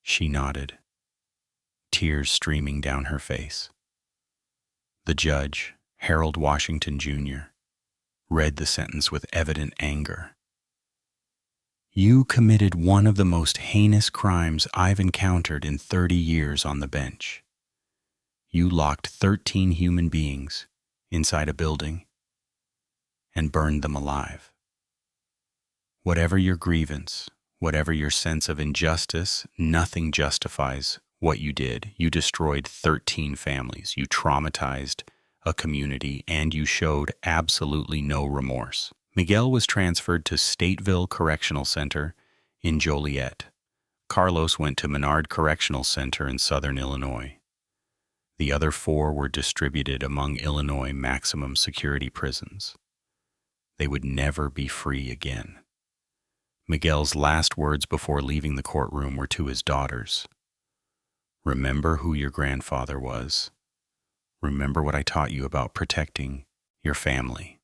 She nodded, tears streaming down her face. The judge, Harold Washington, Jr., read the sentence with evident anger. "You committed one of the most heinous crimes I've encountered in 30 years on the bench. You locked 13 human beings inside a building and burned them alive. Whatever your grievance, whatever your sense of injustice, nothing justifies what you did. You destroyed 13 families. You traumatized a community, and you showed absolutely no remorse." Miguel was transferred to Stateville Correctional Center in Joliet. Carlos went to Menard Correctional Center in southern Illinois. The other 4 were distributed among Illinois maximum security prisons. They would never be free again. Miguel's last words before leaving the courtroom were to his daughters. "Remember who your grandfather was. Remember what I taught you about protecting your family."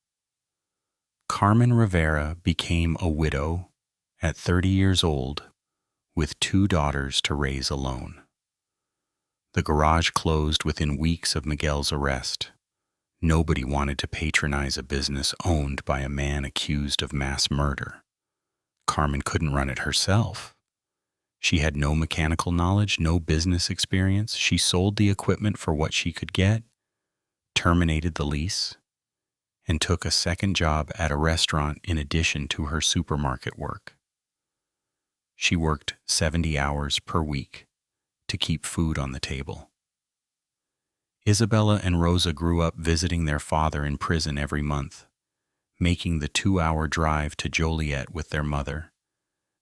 Carmen Rivera became a widow at 30 years old with 2 daughters to raise alone. The garage closed within weeks of Miguel's arrest. Nobody wanted to patronize a business owned by a man accused of mass murder. Carmen couldn't run it herself. She had no mechanical knowledge, no business experience. She sold the equipment for what she could get, terminated the lease, and took a second job at a restaurant in addition to her supermarket work. She worked 70 hours per week to keep food on the table. Isabella and Rosa grew up visiting their father in prison every month, making the 2-hour drive to Joliet with their mother,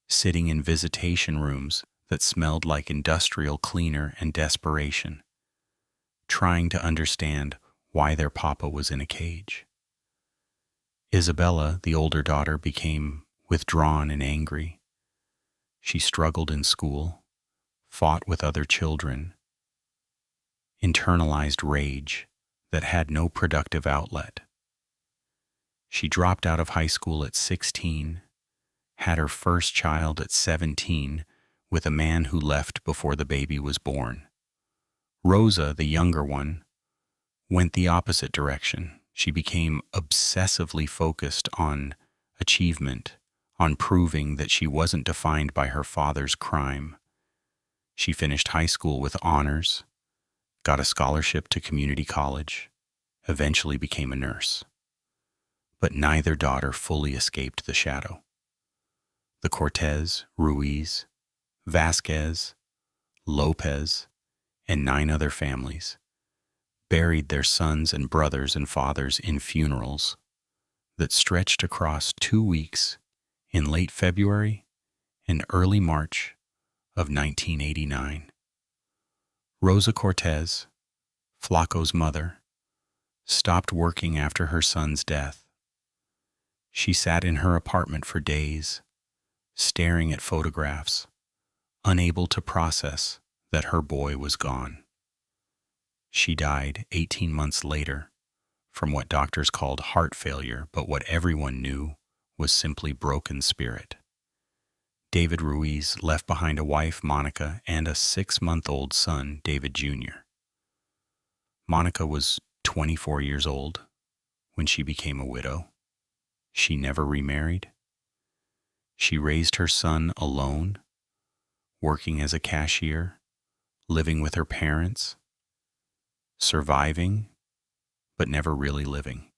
sitting in visitation rooms that smelled like industrial cleaner and desperation, trying to understand why their papa was in a cage. Isabella, the older daughter, became withdrawn and angry. She struggled in school, fought with other children, internalized rage that had no productive outlet. She dropped out of high school at 16, had her first child at 17 with a man who left before the baby was born. Rosa, the younger one, went the opposite direction. She became obsessively focused on achievement, on proving that she wasn't defined by her father's crime. She finished high school with honors, got a scholarship to community college, eventually became a nurse. But neither daughter fully escaped the shadow. The Cortez, Ruiz, Vasquez, Lopez, and 9 other families buried their sons and brothers and fathers in funerals that stretched across 2 weeks in late February and early March of 1989. Rosa Cortez, Flaco's mother, stopped working after her son's death. She sat in her apartment for days, staring at photographs, unable to process that her boy was gone. She died 18 months later from what doctors called heart failure, but what everyone knew was simply broken spirit. David Ruiz left behind a wife, Monica, and a 6-month-old son, David Jr. Monica was 24 years old when she became a widow. She never remarried. She raised her son alone, working as a cashier, living with her parents, surviving, but never really living.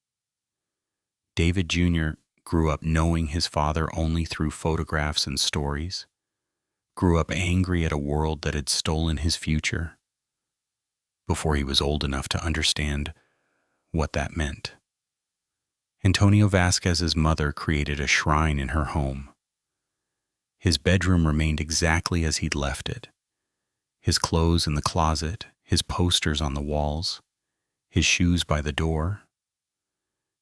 David Jr. grew up knowing his father only through photographs and stories, grew up angry at a world that had stolen his future before he was old enough to understand what that meant. Antonio Vasquez's mother created a shrine in her home. His bedroom remained exactly as he'd left it. His clothes in the closet, his posters on the walls, his shoes by the door.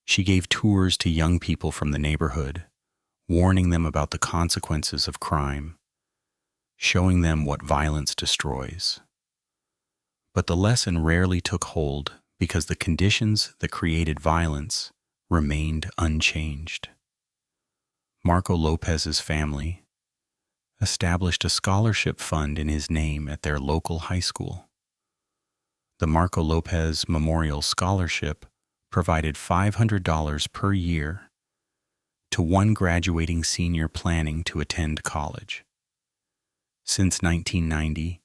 She gave tours to young people from the neighborhood, warning them about the consequences of crime, showing them what violence destroys. But the lesson rarely took hold because the conditions that created violence remained unchanged. Marco Lopez's family established a scholarship fund in his name at their local high school. The Marco Lopez Memorial Scholarship provided $500 per year to one graduating senior planning to attend college. Since 1990,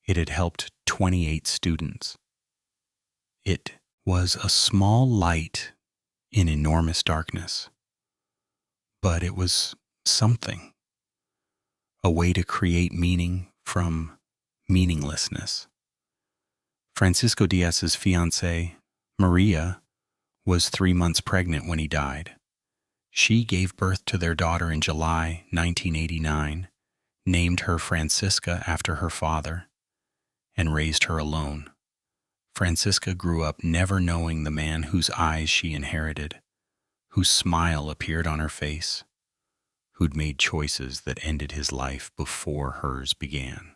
it had helped 28 students. It was a small light in enormous darkness, but it was something, a way to create meaning from meaninglessness. Francisco Diaz's fiancée, Maria, was 3 months pregnant when he died. She gave birth to their daughter in July 1989, named her Francisca after her father, and raised her alone. Francisca grew up never knowing the man whose eyes she inherited, whose smile appeared on her face, who'd made choices that ended his life before hers began.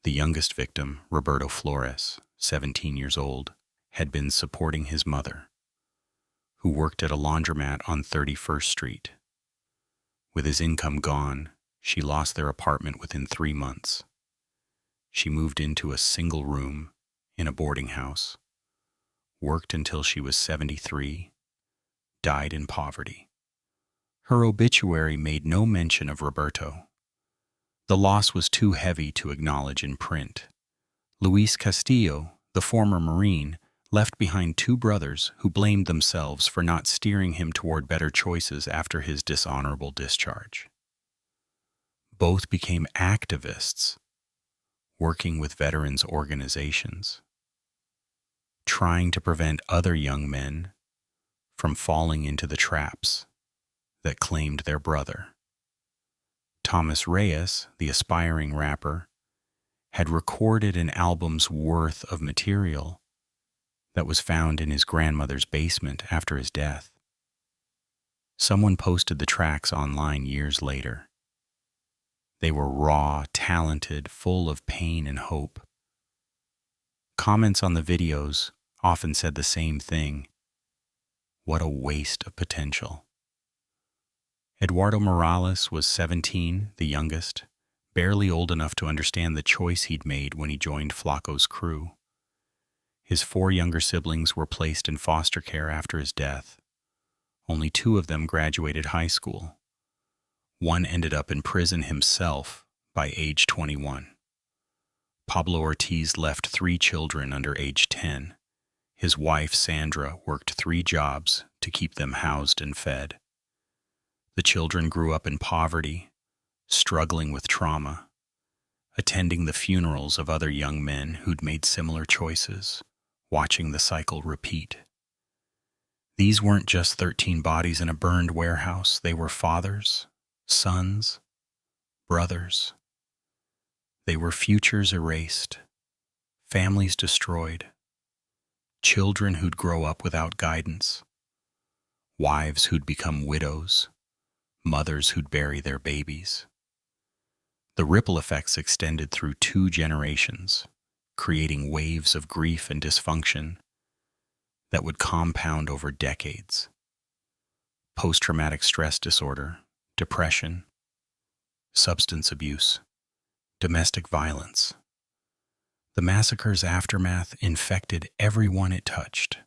The youngest victim, Roberto Flores, 17 years old, had been supporting his mother, who worked at a laundromat on 31st Street. With his income gone, she lost their apartment within 3 months. She moved into a single room in a boarding house, worked until she was 73, died in poverty. Her obituary made no mention of Roberto. The loss was too heavy to acknowledge in print. Luis Castillo, the former Marine, left behind 2 brothers who blamed themselves for not steering him toward better choices after his dishonorable discharge. Both became activists, working with veterans organizations, trying to prevent other young men from falling into the traps that claimed their brother. Thomas Reyes, the aspiring rapper, had recorded an album's worth of material that was found in his grandmother's basement after his death. Someone posted the tracks online years later. They were raw, talented, full of pain and hope. Comments on the videos often said the same thing. What a waste of potential. Eduardo Morales was 17, the youngest, barely old enough to understand the choice he'd made when he joined Flaco's crew. His 4 younger siblings were placed in foster care after his death. Only 2 of them graduated high school. One ended up in prison himself by age 21. Pablo Ortiz left 3 children under age 10. His wife, Sandra, worked 3 jobs to keep them housed and fed. The children grew up in poverty, struggling with trauma, attending the funerals of other young men who'd made similar choices, watching the cycle repeat. These weren't just 13 bodies in a burned warehouse. They were fathers, sons, brothers. They were futures erased, families destroyed, children who'd grow up without guidance, wives who'd become widows, mothers who'd bury their babies. The ripple effects extended through 2 generations, creating waves of grief and dysfunction that would compound over decades. Post-traumatic stress disorder, depression, substance abuse, domestic violence. The massacre's aftermath infected everyone it touched.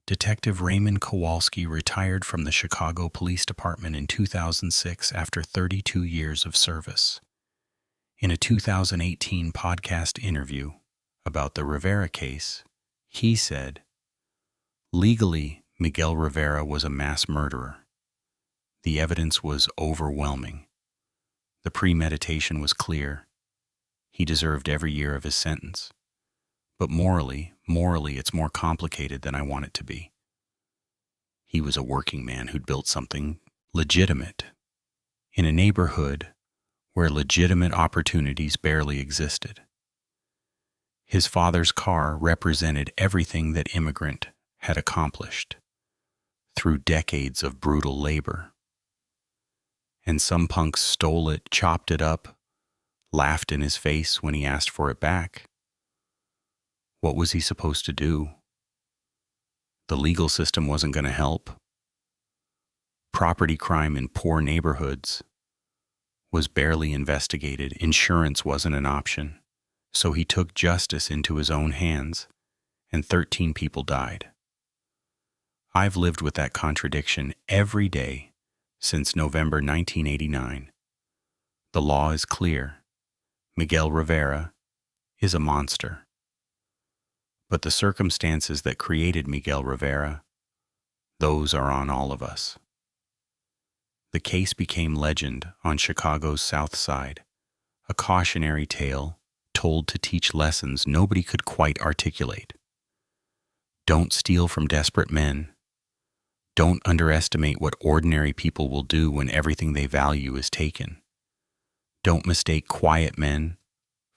Detective Raymond Kowalski retired from the Chicago Police Department in 2006 after 32 years of service. In a 2018 podcast interview about the Rivera case, he said, "Legally, Miguel Rivera was a mass murderer. The evidence was overwhelming. The premeditation was clear. He deserved every year of his sentence. But morally, it's more complicated than I want it to be. He was a working man who'd built something legitimate in a neighborhood where legitimate opportunities barely existed. His father's car represented everything that immigrant had accomplished through decades of brutal labor. And some punks stole it, chopped it up, laughed in his face when he asked for it back. What was he supposed to do? The legal system wasn't going to help. Property crime in poor neighborhoods was barely investigated. Insurance wasn't an option. So he took justice into his own hands and 13 people died. I've lived with that contradiction every day since November 1989. The law is clear. Miguel Rivera is a monster. But the circumstances that created Miguel Rivera, those are on all of us. The case became legend on Chicago's South Side, a cautionary tale told to teach lessons nobody could quite articulate. Don't steal from desperate men. Don't underestimate what ordinary people will do when everything they value is taken. Don't mistake quiet men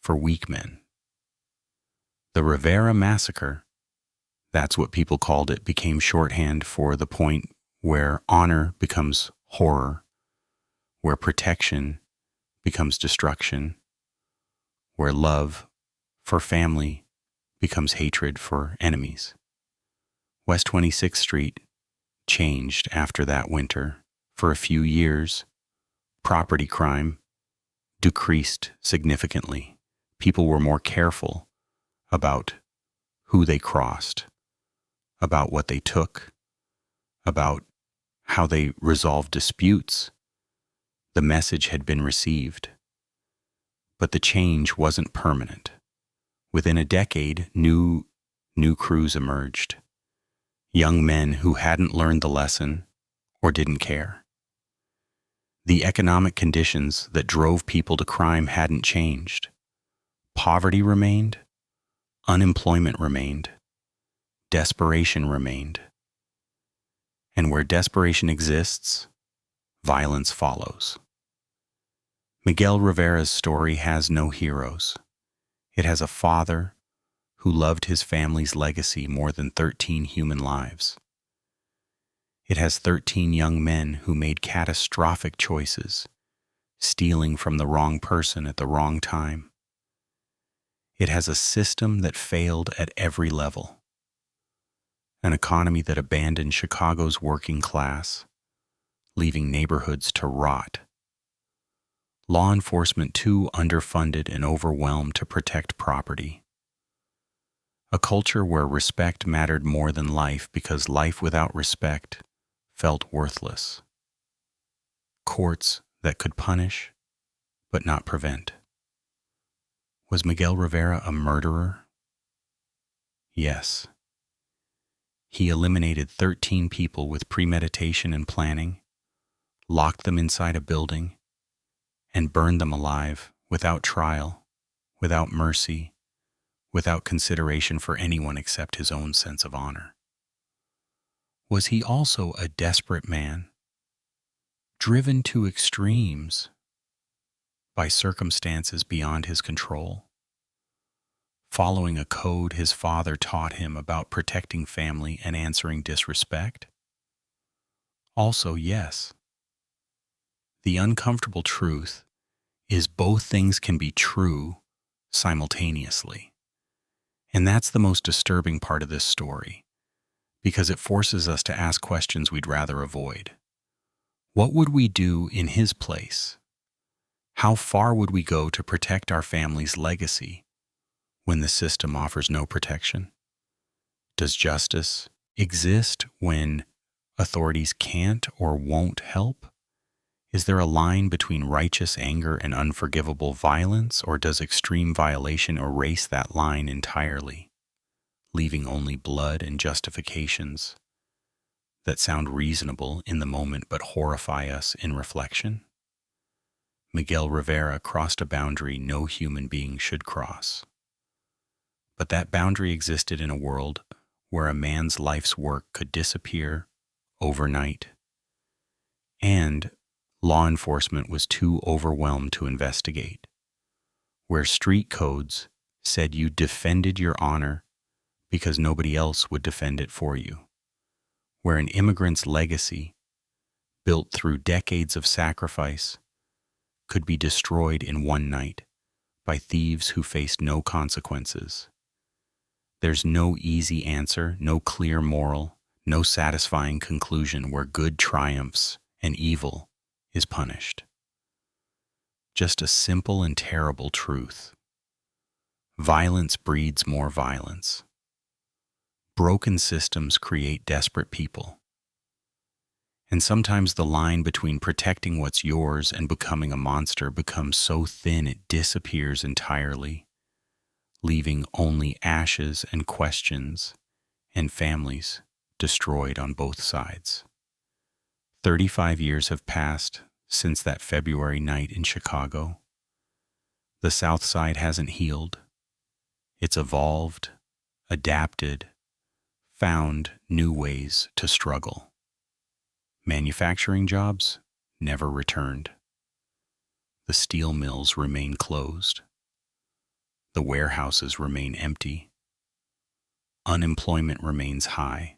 for weak men. The Rivera Massacre, that's what people called it, became shorthand for the point where honor becomes horror, where protection becomes destruction, where love for family becomes hatred for enemies. West 26th Street changed after that winter. For a few years, property crime decreased significantly. People were more careful about who they crossed, about what they took, about how they resolved disputes. The message had been received. But the change wasn't permanent. Within a decade, new crews emerged. Young men who hadn't learned the lesson or didn't care. The economic conditions that drove people to crime hadn't changed. Poverty remained, unemployment remained, desperation remained. And where desperation exists, violence follows. Miguel Rivera's story has no heroes. It has a father who loved his family's legacy more than 13 human lives. It has 13 young men who made catastrophic choices, stealing from the wrong person at the wrong time. It has a system that failed at every level. An economy that abandoned Chicago's working class, leaving neighborhoods to rot. Law enforcement too underfunded and overwhelmed to protect property. A culture where respect mattered more than life because life without respect felt worthless. Courts that could punish but not prevent. Was Miguel Rivera a murderer? Yes. He eliminated 13 people with premeditation and planning, locked them inside a building, and burned them alive without trial, without mercy, without consideration for anyone except his own sense of honor. Was he also a desperate man, driven to extremes by circumstances beyond his control, following a code his father taught him about protecting family and answering disrespect? Also, yes. The uncomfortable truth is both things can be true simultaneously. And that's the most disturbing part of this story, because it forces us to ask questions we'd rather avoid. What would we do in his place? How far would we go to protect our family's legacy when the system offers no protection? Does justice exist when authorities can't or won't help? Is there a line between righteous anger and unforgivable violence, or does extreme violation erase that line entirely, leaving only blood and justifications that sound reasonable in the moment but horrify us in reflection? Miguel Rivera crossed a boundary no human being should cross. But that boundary existed in a world where a man's life's work could disappear overnight, and law enforcement was too overwhelmed to investigate, where street codes said you defended your honor because nobody else would defend it for you, where an immigrant's legacy, built through decades of sacrifice, could be destroyed in one night by thieves who faced no consequences. There's no easy answer, no clear moral, no satisfying conclusion where good triumphs and evil is punished. Just a simple and terrible truth. Violence breeds more violence. Broken systems create desperate people. And sometimes the line between protecting what's yours and becoming a monster becomes so thin it disappears entirely, leaving only ashes and questions and families destroyed on both sides. 35 years have passed since that February night in Chicago. The South Side hasn't healed. It's evolved, adapted, found new ways to struggle. Manufacturing jobs never returned. The steel mills remain closed. The warehouses remain empty. Unemployment remains high.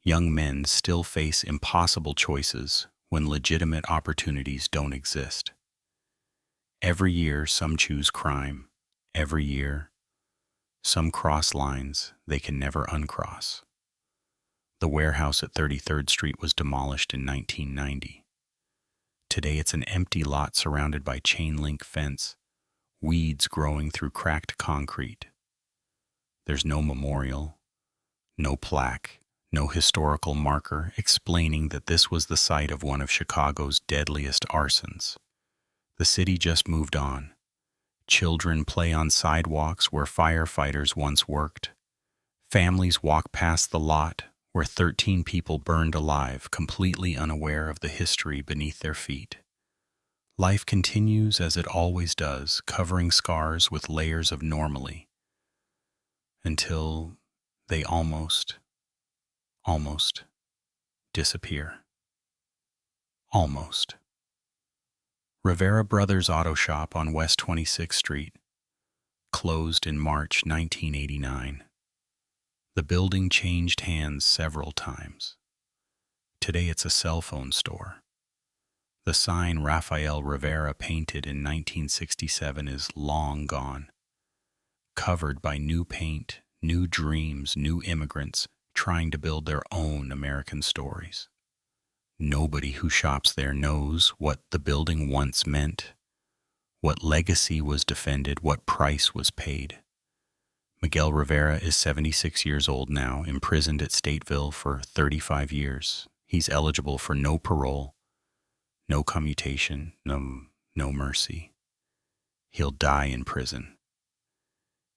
Young men still face impossible choices when legitimate opportunities don't exist. Every year, some choose crime. Every year, some cross lines they can never uncross. The warehouse at 33rd Street was demolished in 1990. Today it's an empty lot surrounded by chain-link fence, weeds growing through cracked concrete. There's no memorial, no plaque, no historical marker explaining that this was the site of one of Chicago's deadliest arsons. The city just moved on. Children play on sidewalks where firefighters once worked. Families walk past the lot where 13 people burned alive, completely unaware of the history beneath their feet. Life continues as it always does, covering scars with layers of normally, until they almost disappear. Almost. Rivera Brothers Auto Shop on West 26th Street closed in March 1989. The building changed hands several times. Today it's a cell phone store. The sign Rafael Rivera painted in 1967 is long gone, covered by new paint, new dreams, new immigrants trying to build their own American stories. Nobody who shops there knows what the building once meant, what legacy was defended, what price was paid. Miguel Rivera is 76 years old now, imprisoned at Stateville for 35 years. He's eligible for no parole, no commutation, no mercy. He'll die in prison.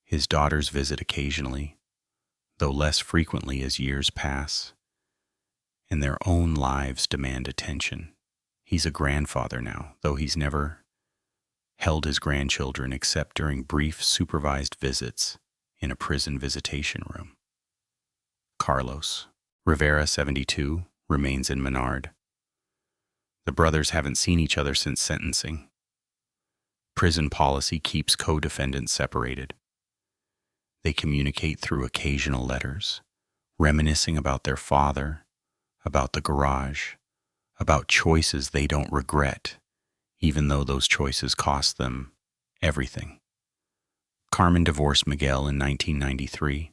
His daughters visit occasionally, though less frequently as years pass, and their own lives demand attention. He's a grandfather now, though he's never held his grandchildren except during brief supervised visits in a prison visitation room. Carlos Rivera, 72, remains in Menard. The brothers haven't seen each other since sentencing. Prison policy keeps co-defendants separated. They communicate through occasional letters, reminiscing about their father, about the garage, about choices they don't regret, even though those choices cost them everything. Carmen divorced Miguel in 1993.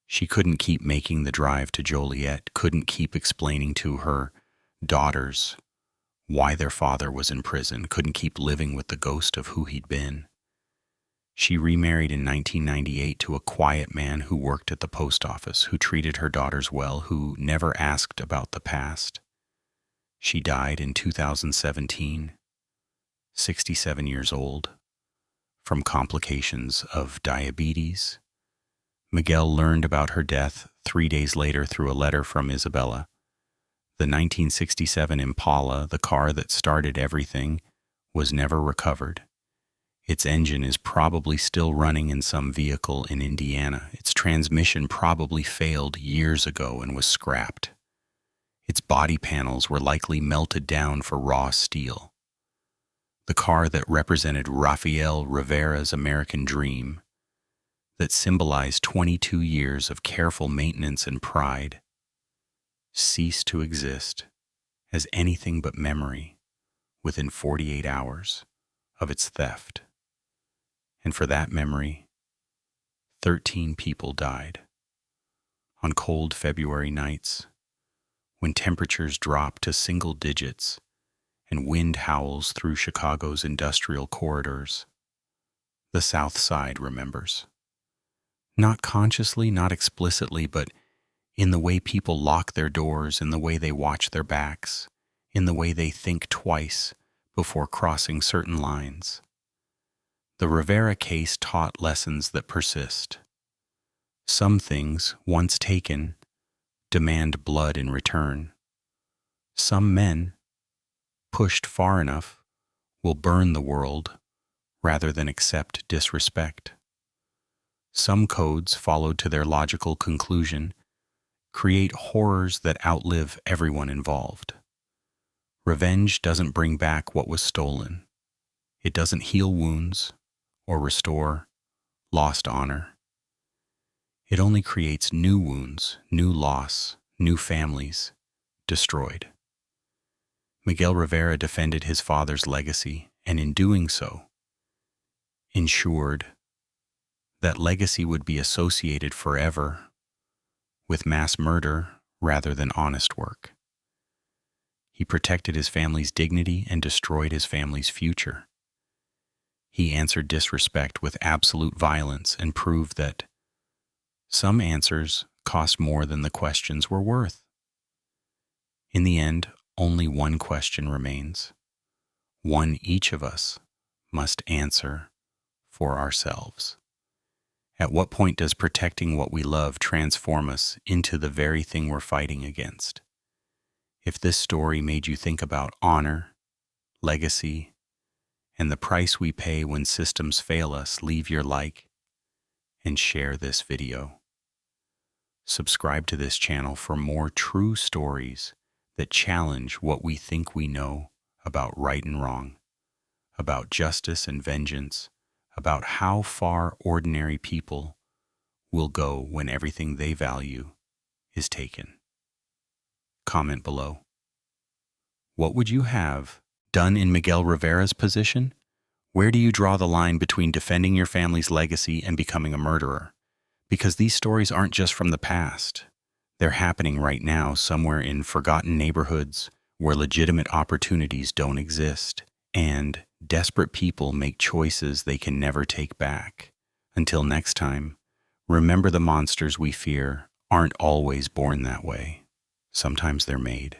She couldn't keep making the drive to Joliet, couldn't keep explaining to her daughters why their father was in prison, couldn't keep living with the ghost of who he'd been. She remarried in 1998 to a quiet man who worked at the post office, who treated her daughters well, who never asked about the past. She died in 2017, 67 years old, from complications of diabetes. Miguel learned about her death 3 days later through a letter from Isabella. The 1967 Impala, the car that started everything, was never recovered. Its engine is probably still running in some vehicle in Indiana. Its transmission probably failed years ago and was scrapped. Its body panels were likely melted down for raw steel. The car that represented Rafael Rivera's American dream, that symbolized 22 years of careful maintenance and pride, ceased to exist as anything but memory within 48 hours of its theft. And for that memory, 13 people died. On cold February nights, when temperatures drop to single digits and wind howls through Chicago's industrial corridors, the South Side remembers. Not consciously, not explicitly, but in the way people lock their doors, in the way they watch their backs, in the way they think twice before crossing certain lines. The Rivera case taught lessons that persist. Some things, once taken, demand blood in return. Some men, pushed far enough, will burn the world rather than accept disrespect. Some codes, followed to their logical conclusion, create horrors that outlive everyone involved. Revenge doesn't bring back what was stolen. It doesn't heal wounds or restore lost honor. It only creates new wounds, new loss, new families destroyed. Miguel Rivera defended his father's legacy, and in doing so, ensured that legacy would be associated forever with mass murder rather than honest work. He protected his family's dignity and destroyed his family's future. He answered disrespect with absolute violence and proved that some answers cost more than the questions were worth. In the end, only one question remains, one each of us must answer for ourselves. At what point does protecting what we love transform us into the very thing we're fighting against? If this story made you think about honor, legacy, and the price we pay when systems fail us, leave your like and share this video. Subscribe to this channel for more true stories that challenge what we think we know about right and wrong, about justice and vengeance, about how far ordinary people will go when everything they value is taken. Comment below. What would you have done in Miguel Rivera's position? Where do you draw the line between defending your family's legacy and becoming a murderer? Because these stories aren't just from the past. They're happening right now somewhere in forgotten neighborhoods where legitimate opportunities don't exist, and desperate people make choices they can never take back. Until next time, remember the monsters we fear aren't always born that way. Sometimes they're made.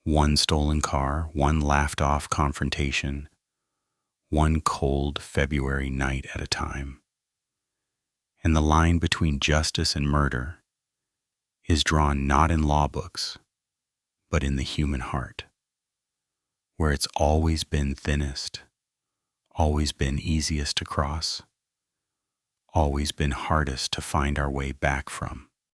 One stolen car, one laughed-off confrontation, one cold February night at a time. And the line between justice and murder is drawn not in law books, but in the human heart, where it's always been thinnest, always been easiest to cross, always been hardest to find our way back from.